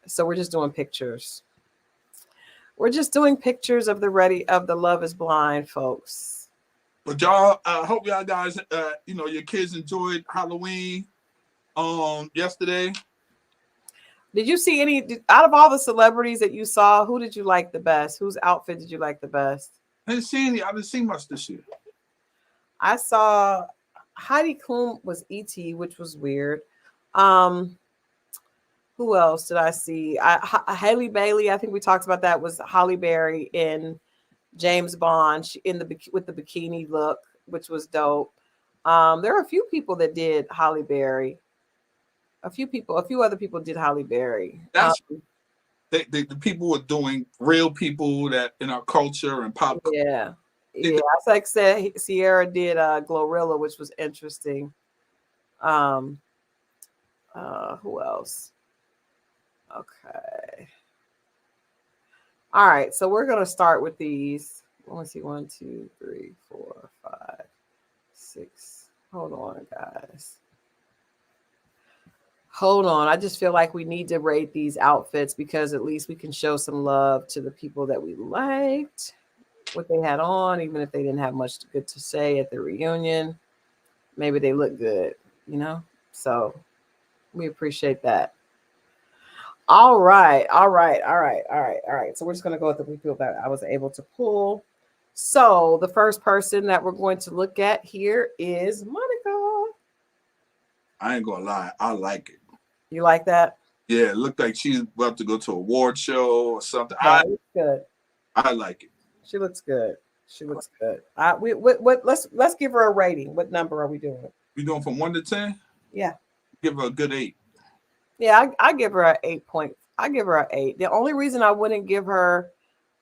Speaker 1: So we're just doing pictures. We're just doing pictures of the Love Is Blind, folks.
Speaker 2: But y'all, I hope y'all guys, your kids enjoyed Halloween yesterday.
Speaker 1: Did you see out of all the celebrities that you saw, who did you like the best? Whose outfit did you like the best?
Speaker 2: I didn't see much this year.
Speaker 1: I saw Heidi Klum was E.T., which was weird. Who else did I see? Haley Bailey, I think we talked about that, was Holly Berry in James Bond with the bikini look, which was dope. There are a few people that did Holly Berry. A few other people did Holly Berry.
Speaker 2: That's the people were doing real people that in our culture and pop.
Speaker 1: Yeah. Yeah, I like said Sierra did Glorilla, which was interesting. Who else? Okay. All right, so we're gonna start with these. Let me see, 1, 2, 3, 4, 5, 6. Hold on, guys. Hold on. I just feel like we need to rate these outfits because at least we can show some love to the people that we liked, what they had on, even if they didn't have much good to say at the reunion. Maybe they look good, So we appreciate that. All right. So we're just going to go with the people that I was able to pull. So the first person that we're going to look at here is Monica.
Speaker 2: I ain't going to lie. I like it.
Speaker 1: You like that?
Speaker 2: Yeah, it looked like she's about to go to an award show or something.
Speaker 1: Yeah, it's good.
Speaker 2: I like it.
Speaker 1: She looks good. Let's give her a rating. What number are we doing?
Speaker 2: We doing from 1 to 10?
Speaker 1: Yeah.
Speaker 2: Give her a good 8.
Speaker 1: Yeah, I give her an 8 point. I give her an 8. The only reason I wouldn't give her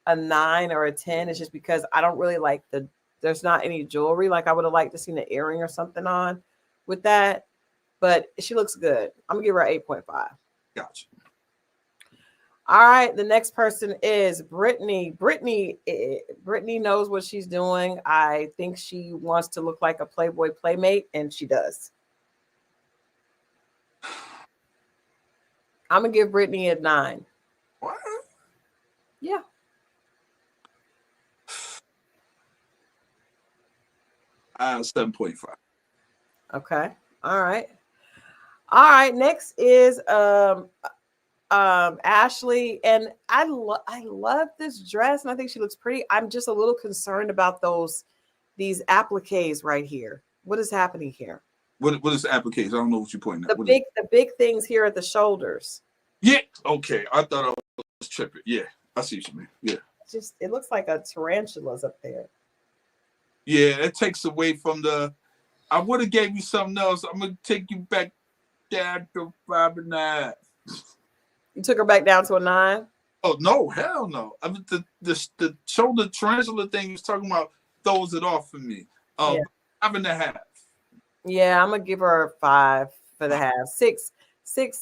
Speaker 1: a 9 or a 10 is just because I don't really like there's not any jewelry. Like I would have liked to see an earring or something on with that. But she looks good. I'm gonna give her an 8.5.
Speaker 2: Gotcha.
Speaker 1: All right, the next person is Britney. Britney knows what she's doing. I think she wants to look like a Playboy playmate, and she does. I'm gonna give Britney a 9.
Speaker 2: What?
Speaker 1: Yeah.
Speaker 2: I have 7.5.
Speaker 1: Okay. All right. Next is Ashley, and I love this dress, and I think she looks pretty. I'm just a little concerned about these appliques right here. What is happening here?
Speaker 2: What is the application? I don't know what you're pointing at.
Speaker 1: The big things here at the shoulders.
Speaker 2: Yeah. Okay. I thought I was tripping. Yeah. I see what you mean. Yeah.
Speaker 1: It looks like a tarantula's up there.
Speaker 2: Yeah, it takes away from I would have gave you something else. I'm gonna take you back down to 5.5.
Speaker 1: You took her back down to a 9?
Speaker 2: Oh no, hell no. I mean the shoulder tarantula thing was talking about throws it off for me. 5.5. Yeah,
Speaker 1: I'm gonna give her a 5 for the half. 6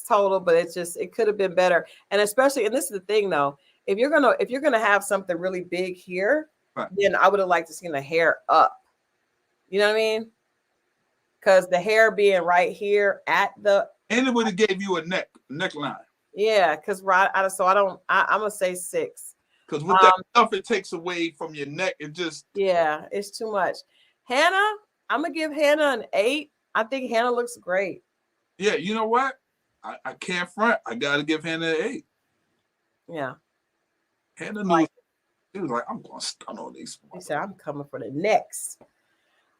Speaker 1: total, but it could have been better. And especially, and this is the thing though, if you're gonna have something really big here, right, then I would have liked to see the hair up. You know what I mean? Because the hair being right here and
Speaker 2: it would have gave you a neckline.
Speaker 1: Yeah, because I'm gonna say 6.
Speaker 2: Because with that stuff, it takes away from your neck. It just
Speaker 1: it's too much. Hannah, I'm gonna give Hannah an 8. I think Hannah looks great.
Speaker 2: Yeah, you know what? I can't front. I gotta give Hannah an 8.
Speaker 1: Yeah.
Speaker 2: Hannah knew. She was like, I'm gonna stun on these.
Speaker 1: She said, I'm coming for the next.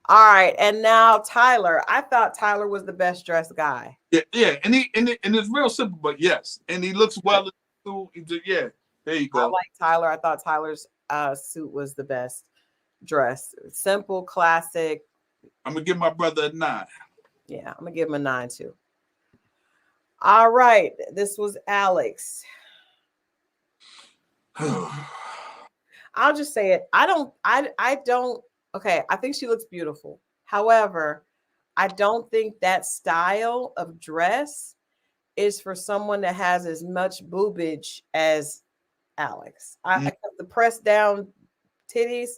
Speaker 1: All right, and now Tyler. I thought Tyler was the best dressed guy.
Speaker 2: Yeah, and it's real simple, but yes, and he looks well. Yeah, there you go.
Speaker 1: I like Tyler. I thought Tyler's suit was the best dress. Simple, classic,
Speaker 2: I'm gonna give my brother a 9.
Speaker 1: Yeah, I'm gonna give him a 9 too. All right, this was Alex. I'll just say it. I don't. Okay, I think she looks beautiful. However, I don't think that style of dress is for someone that has as much boobage as Alex. The pressed down titties,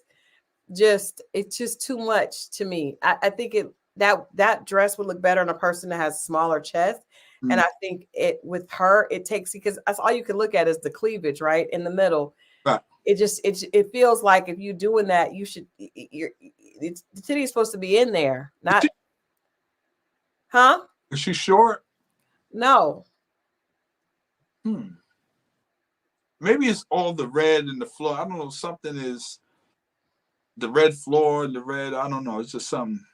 Speaker 1: it's just too much to me. I think that dress would look better on a person that has smaller chest. And I think it with her, it takes, because that's all you can look at is the cleavage right in the middle.
Speaker 2: Right.
Speaker 1: It feels like if you're doing that, you should, the titty is supposed to be in there, not, huh?
Speaker 2: Is she short?
Speaker 1: No.
Speaker 2: Maybe it's all the red and the floor. I don't know. Something is the red floor and the red. I don't know. It's just something.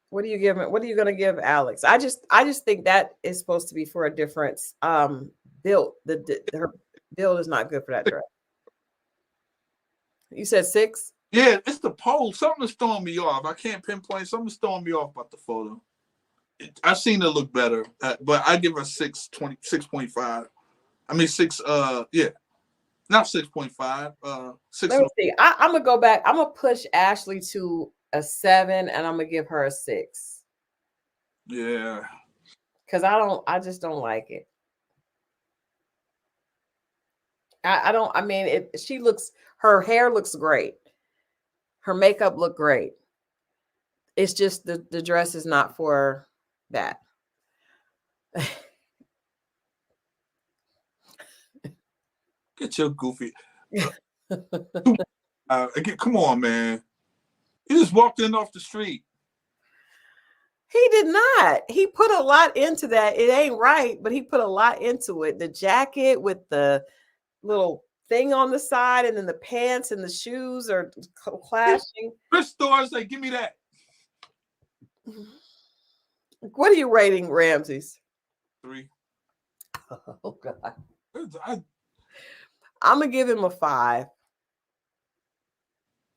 Speaker 1: What are you giving? What are you going to give Alex? I just think that is supposed to be for a different build. Her build is not good for that dress. You said 6?
Speaker 2: Yeah, it's the pole. Something's throwing me off. I can't pinpoint. Something's throwing me off about the photo. I've seen it look better, but I give her 6.5. I mean 6. Yeah, not 6.5. 6.
Speaker 1: Let me see. I'm gonna go back. I'm gonna push Ashley to a 7, and I'm gonna give her a 6.
Speaker 2: Yeah,
Speaker 1: because I just don't like it. I don't. I mean, her hair looks great. Her makeup looked great. It's just the dress is not for that.
Speaker 2: get your goofy. Come on, man. You just walked in off the street.
Speaker 1: He did not. He put a lot into that. It ain't right, but he put a lot into it. The jacket with the little thing on the side, and then the pants and the shoes are clashing.
Speaker 2: Christal, I say, give me that.
Speaker 1: What are you rating Ramsay's?
Speaker 2: 3.
Speaker 1: Oh God.
Speaker 2: I'm
Speaker 1: gonna give him a 5.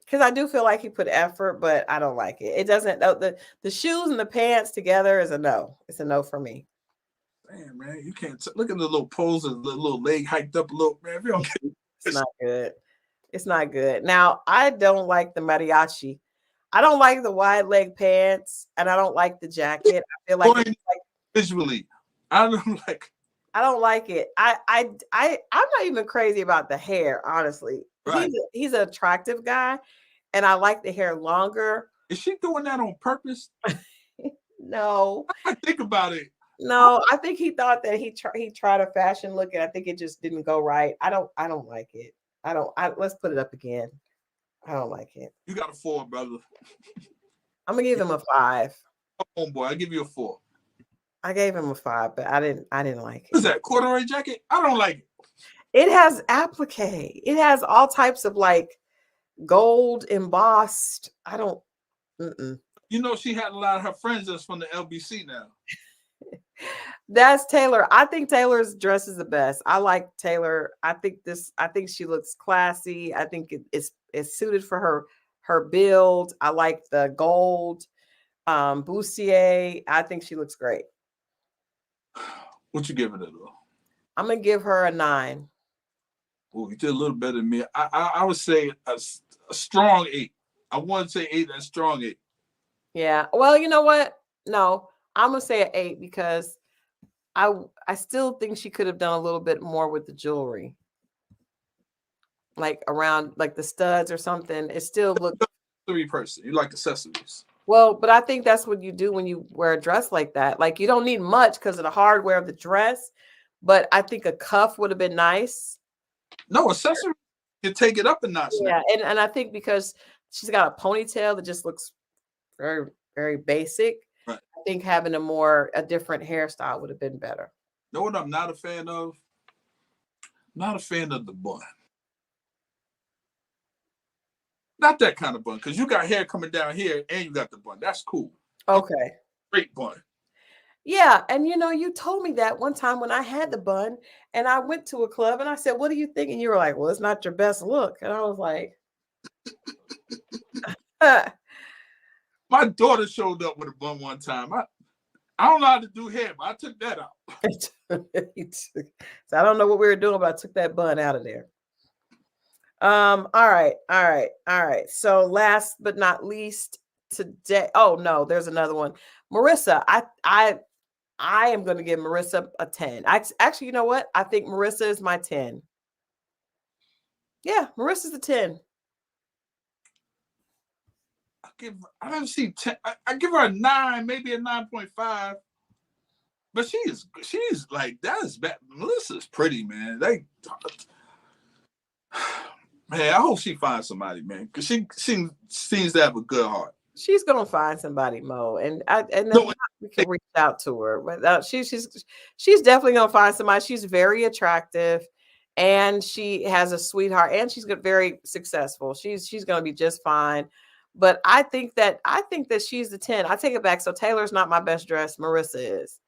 Speaker 1: Because I do feel like he put effort, but I don't like it. It doesn't. The shoes and the pants together is a no. It's a no for me.
Speaker 2: Damn, man, you can't look at the little pose and the little leg hiked up a little. Man, if you don't
Speaker 1: it's not good. It's not good. Now, I don't like the mariachi. I don't like the wide leg pants, and I don't like the jacket. I feel like
Speaker 2: visually, I don't like.
Speaker 1: I don't like it. I'm not even crazy about the hair, honestly. Right. He's an attractive guy, and I like the hair longer.
Speaker 2: Is she doing that on purpose?
Speaker 1: No.
Speaker 2: I think about it.
Speaker 1: No, I think he thought that he tried a fashion look, and I think it just didn't go right. I don't like it. Let's put it up again. I don't like it.
Speaker 2: You got a 4, brother.
Speaker 1: I'm gonna give him a 5.
Speaker 2: Come on, boy. I give you a 4.
Speaker 1: I gave him a 5, but I didn't like it.
Speaker 2: What's that, corduroy jacket? I don't like it.
Speaker 1: It has applique. It has all types of like gold embossed. I don't.
Speaker 2: You know, she had a lot of her friends that's from the LBC now.
Speaker 1: That's Taylor. I think Taylor's dress is the best. I like Taylor. I think she looks classy. I think it's suited for her build. I like the gold bustier. I think she looks great.
Speaker 2: What you giving it though?
Speaker 1: I'm gonna give her a 9.
Speaker 2: Oh, you did a little better than me. I would say a strong 8. I wouldn't say 8. That's strong 8.
Speaker 1: Yeah. Well, you know what? No, I'm gonna say an 8 because I still think she could have done a little bit more with the jewelry, like around like the studs or something. It still looks.
Speaker 2: Person, you like accessories.
Speaker 1: Well, but I think that's what you do when you wear a dress like that. Like you don't need much because of the hardware of the dress, but I think a cuff would have been nice.
Speaker 2: No, accessory you take it up a notch.
Speaker 1: Yeah, and I think because she's got a ponytail that just looks very, very basic.
Speaker 2: Right.
Speaker 1: I think having a different hairstyle would have been better.
Speaker 2: You know what I'm not a fan of? Not a fan of the bun. Not that kind of bun, because you got hair coming down here and you got the bun. That's cool.
Speaker 1: Okay.
Speaker 2: Great bun.
Speaker 1: Yeah, and you told me that one time when I had the bun and I went to a club and I said, "What do you think?" And you were like, "Well, it's not your best look." And I was like,
Speaker 2: My daughter showed up with a bun one time. I don't know how to do hair, but I took that out.
Speaker 1: So I don't know what we were doing, but I took that bun out of there. All right. So last but not least today. Oh no, there's another one. Marissa, I am going to give Marissa a 10. Actually, you know what? I think Marissa is my 10. Yeah, Marissa's a 10.
Speaker 2: I don't see 10. I give her a 9, maybe a 9.5. But she's like, that is bad. Melissa's pretty, man. Man, I hope she finds somebody, man, because she seems to have a good heart.
Speaker 1: She's gonna find somebody, Mo, and then we can reach out to her. But she's definitely gonna find somebody. She's very attractive, and she has a sweetheart, and she's very successful. She's gonna be just fine. But I think that she's the 10. I take it back. So Taylor's not my best dressed. Marissa is,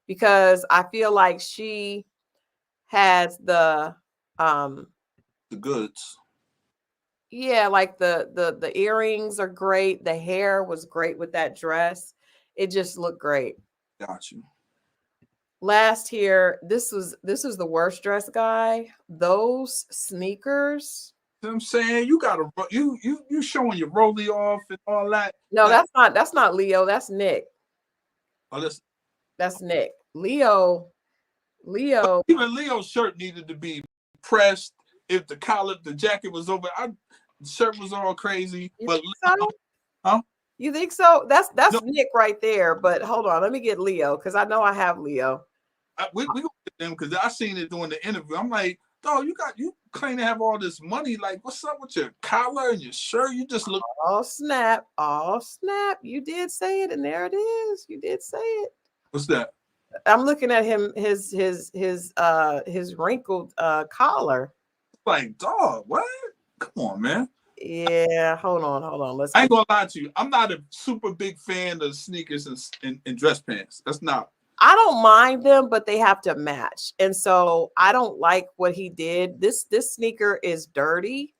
Speaker 1: because I feel like she has the
Speaker 2: goods.
Speaker 1: Yeah, like the earrings are great. The hair was great with that dress. It just looked great.
Speaker 2: Got you.
Speaker 1: Last here, this was the worst dress guy. Those sneakers.
Speaker 2: You know what I'm saying, you gotta you showing your rollie off and all that.
Speaker 1: No, that's not Leo. That's Nick.
Speaker 2: Oh,
Speaker 1: that's Nick. Leo.
Speaker 2: Even Leo's shirt needed to be pressed. If the collar, the jacket was over, the shirt was all crazy. But
Speaker 1: so?
Speaker 2: Huh?
Speaker 1: You think so? That's
Speaker 2: no.
Speaker 1: Nick right there. But hold on, let me get Leo, because I know I have Leo.
Speaker 2: We gonna get them, because I seen it during the interview. I'm like, dog, you claim to have all this money. Like, what's up with your collar and your shirt? You just look.
Speaker 1: Oh snap! You did say it, and there it is. You did say it.
Speaker 2: What's that?
Speaker 1: I'm looking at him. His wrinkled collar.
Speaker 2: Like, dog, what? Come on, man.
Speaker 1: Yeah, hold on.
Speaker 2: I ain't gonna lie to you. I'm not a super big fan of sneakers and dress pants. That's not.
Speaker 1: I don't mind them, but they have to match. And so I don't like what he did. This sneaker is dirty.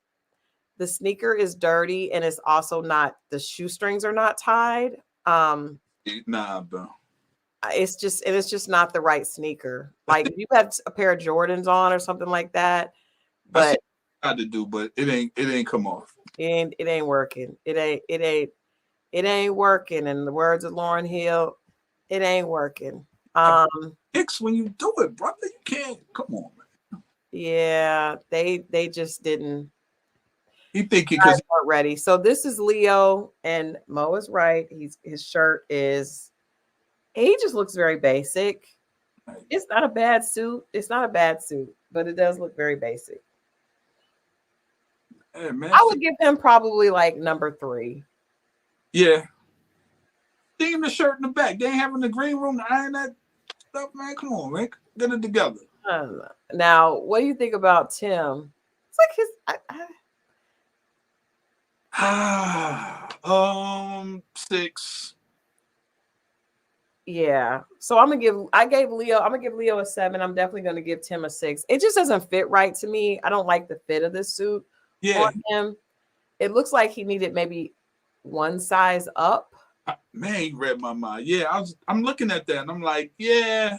Speaker 1: The sneaker is dirty, and it's also not, the shoestrings are not tied.
Speaker 2: Nah, bro.
Speaker 1: It's just not the right sneaker. Like, if you had a pair of Jordans on or something like that, but
Speaker 2: I had to do, but it ain't come off.
Speaker 1: It ain't working. It ain't working. In the words of Lauryn Hill, it ain't working.
Speaker 2: It's when you do it, brother. You can't. Come on, man.
Speaker 1: Yeah, they just didn't.
Speaker 2: He thinking because
Speaker 1: weren't ready. So this is Leo, and Mo is right. His shirt is. He just looks very basic. It's not a bad suit. But it does look very basic.
Speaker 2: Hey, man,
Speaker 1: I would give him probably like number 3.
Speaker 2: Yeah. Theme the shirt in the back. They ain't having the green room to iron that stuff, man. Come on, man. Get it together.
Speaker 1: Now, what do you think about Tim? It's like his.
Speaker 2: 6.
Speaker 1: Yeah. So I'm gonna give Leo a 7. I'm definitely gonna give Tim a 6. It just doesn't fit right to me. I don't like the fit of this suit on him. It looks like he needed maybe one size up.
Speaker 2: Man, you read my mind. Yeah, I'm looking at that and I'm like, yeah,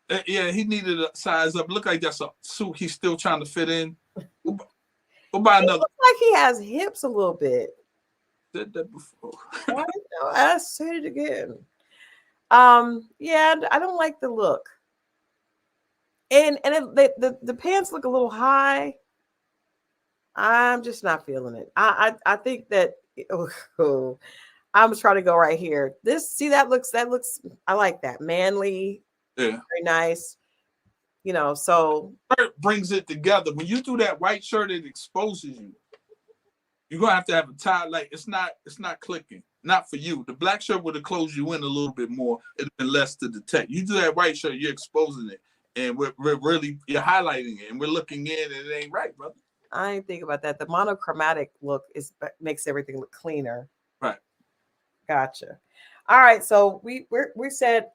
Speaker 2: he needed a size up. Look like that's a suit he's still trying to fit in. We'll buy another.
Speaker 1: Looks like he has hips a little bit.
Speaker 2: Said that before.
Speaker 1: I said it again. Yeah, I don't like the look. And the pants look a little high. I'm just not feeling it. I think that I'm trying to go right here. That looks I like that. Manly.
Speaker 2: Yeah.
Speaker 1: Very nice. You know, so
Speaker 2: shirt brings it together. When you do that white shirt, it exposes you. You're gonna have to have a tie. Like, it's not clicking. Not for you. The black shirt would have closed you in a little bit more. It'd been less to detect. You do that white shirt, you're exposing it, and we're really, you're highlighting it, and we're looking in, and it ain't right, brother.
Speaker 1: I ain't think about that. The monochromatic look makes everything look cleaner.
Speaker 2: Right.
Speaker 1: Gotcha. All right. So we said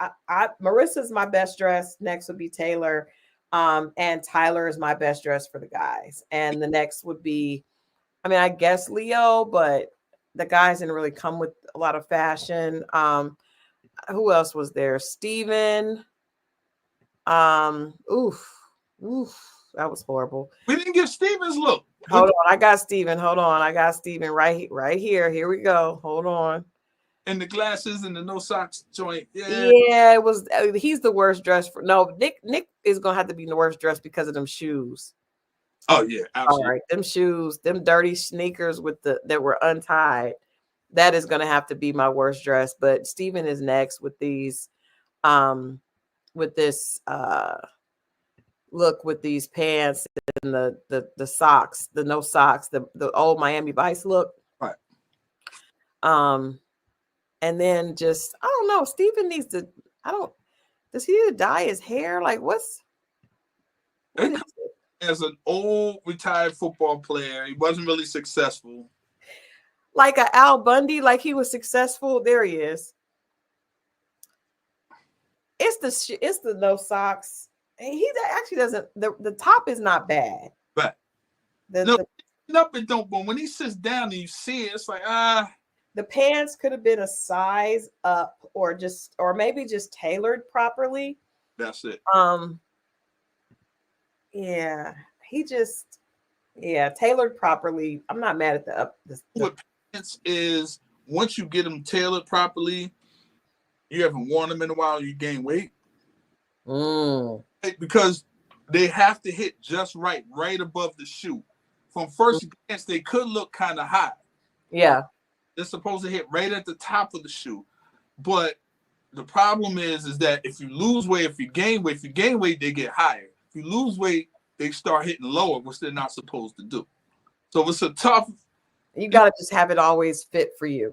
Speaker 1: Marissa's my best dress. Next would be Taylor, and Tyler is my best dress for the guys. And the next would be, I mean, I guess Leo, but the guys didn't really come with a lot of fashion. Who else was there? Steven. Oof, that was horrible.
Speaker 2: We didn't get Steven's look.
Speaker 1: Hold on, I got Steven. Hold on, I got Steven right here. Here we go. Hold on.
Speaker 2: And the glasses and the no socks joint.
Speaker 1: Yeah, it was. He's the worst dressed for. No, Nick is gonna have to be the worst dressed because of them shoes.
Speaker 2: Oh yeah, absolutely.
Speaker 1: All right, them shoes, them dirty sneakers that were untied. That is gonna have to be my worst dress. But Steven is next with these, with this look with these pants and the socks, the no socks, the old Miami Vice look.
Speaker 2: Right.
Speaker 1: And then just, I don't know, Steven needs to, does he need to dye his hair? Like what is it?
Speaker 2: As an old retired football player, he wasn't really successful.
Speaker 1: Like a Al Bundy, like he was successful. There he is. It's the no socks. He actually doesn't. The top is not bad.
Speaker 2: But but when he sits down and you see it, it's like
Speaker 1: the pants could have been a size up, or maybe just tailored properly.
Speaker 2: That's it.
Speaker 1: Yeah, tailored properly. I'm not mad at
Speaker 2: What pants is, once you get them tailored properly, you haven't worn them in a while, you gain weight. Because they have to hit just right above the shoe. From first glance, they could look kind of high.
Speaker 1: Yeah.
Speaker 2: They're supposed to hit right at the top of the shoe. But the problem is that if you lose weight, if you gain weight, they get higher. If you lose weight, they start hitting lower, which they're not supposed to do. So it's a tough.
Speaker 1: You got to just have it always fit for you.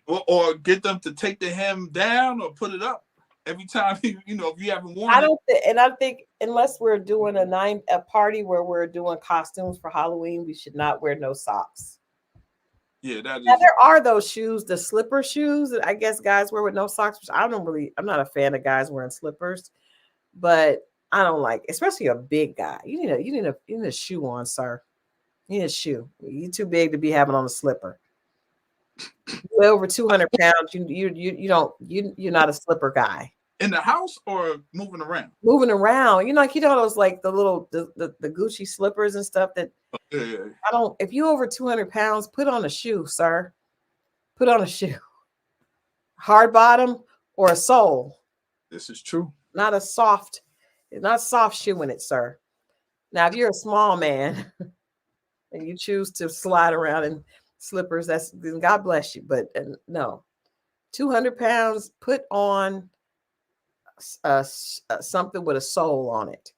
Speaker 2: Or get them to take the hem down or put it up every time, if you haven't worn it.
Speaker 1: I think unless we're doing a party where we're doing costumes for Halloween, we should not wear no socks.
Speaker 2: Yeah, that is.
Speaker 1: Now, there are those shoes, the slipper shoes that I guess guys wear with no socks, which I'm not a fan of guys wearing slippers, but I don't like, especially a big guy. You need a shoe on, sir. You need a shoe. You're too big to be having on a slipper. Way over 200 pounds. You're not a slipper guy.
Speaker 2: In the house or moving around?
Speaker 1: Moving around. Those like the little the Gucci slippers and stuff that if you over 200 pounds, put on a shoe, sir. Put on a shoe. Hard bottom or a sole.
Speaker 2: This is true.
Speaker 1: Not soft shoe in it, sir. Now, if you're a small man and you choose to slide around in slippers, then God bless you. But no, 200 pounds, put on something with a sole on it.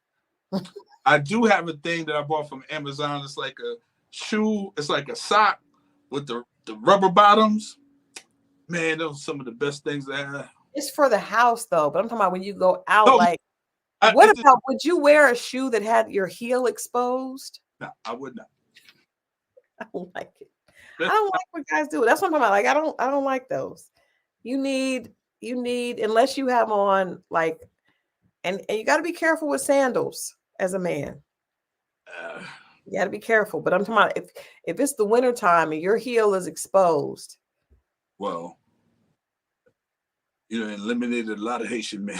Speaker 2: I do have a thing that I bought from Amazon. It's like a shoe. It's like a sock with the rubber bottoms. Man, those are some of the best things I have.
Speaker 1: It's for the house, though. But I'm talking about when you go out, would you wear a shoe that had your heel exposed?
Speaker 2: No, I would not.
Speaker 1: I don't like it. I don't like what guys do. That's what I'm talking about. Like, I don't like those. You need, unless you have on like, and you got to be careful with sandals as a man. You got to be careful. But I'm talking about if it's the winter time and your heel is exposed.
Speaker 2: Well, eliminated a lot of Haitian men.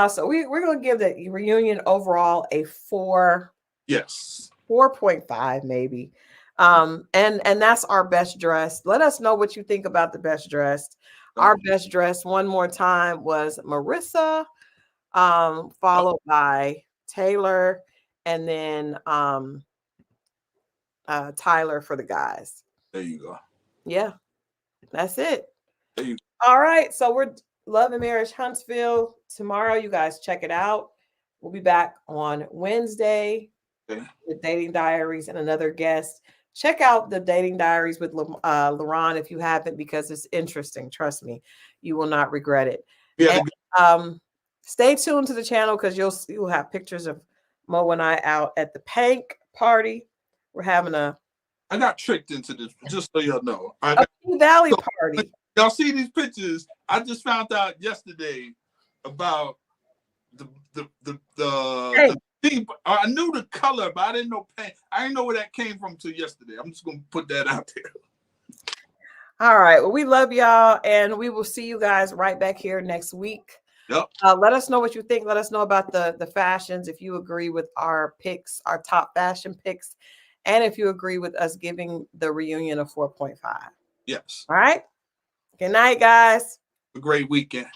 Speaker 1: So we're going to give the reunion overall a 4.
Speaker 2: Yes.
Speaker 1: 4.5 maybe. And that's our best dressed. Let us know what you think about the best dressed. Our best dressed one more time was Marissa, followed by Taylor, and then Tyler for the guys.
Speaker 2: There you go.
Speaker 1: Yeah, that's it.
Speaker 2: There you go.
Speaker 1: All right. So we're Love and Marriage Huntsville tomorrow. You guys check it out. We'll be back on Wednesday with Dating Diaries and another guest. Check out the Dating Diaries with LaRon if you haven't, because it's interesting. Trust me, you will not regret it.
Speaker 2: Yeah.
Speaker 1: And, stay tuned to the channel because you'll have pictures of Mo and I out at the Pank party. We're having I
Speaker 2: got tricked into this, just so y'all know.
Speaker 1: A Valley party.
Speaker 2: Y'all see these pictures? I just found out yesterday about the I knew the color, but I didn't know paint. I didn't know where that came from till yesterday. I'm just gonna put that out there.
Speaker 1: All right. Well, we love y'all, and we will see you guys right back here next week.
Speaker 2: Yep.
Speaker 1: Let us know what you think. Let us know about the fashions, if you agree with our picks, our top fashion picks, and if you agree with us giving the reunion a 4.5.
Speaker 2: Yes.
Speaker 1: All right. Good night, guys.
Speaker 2: A great weekend.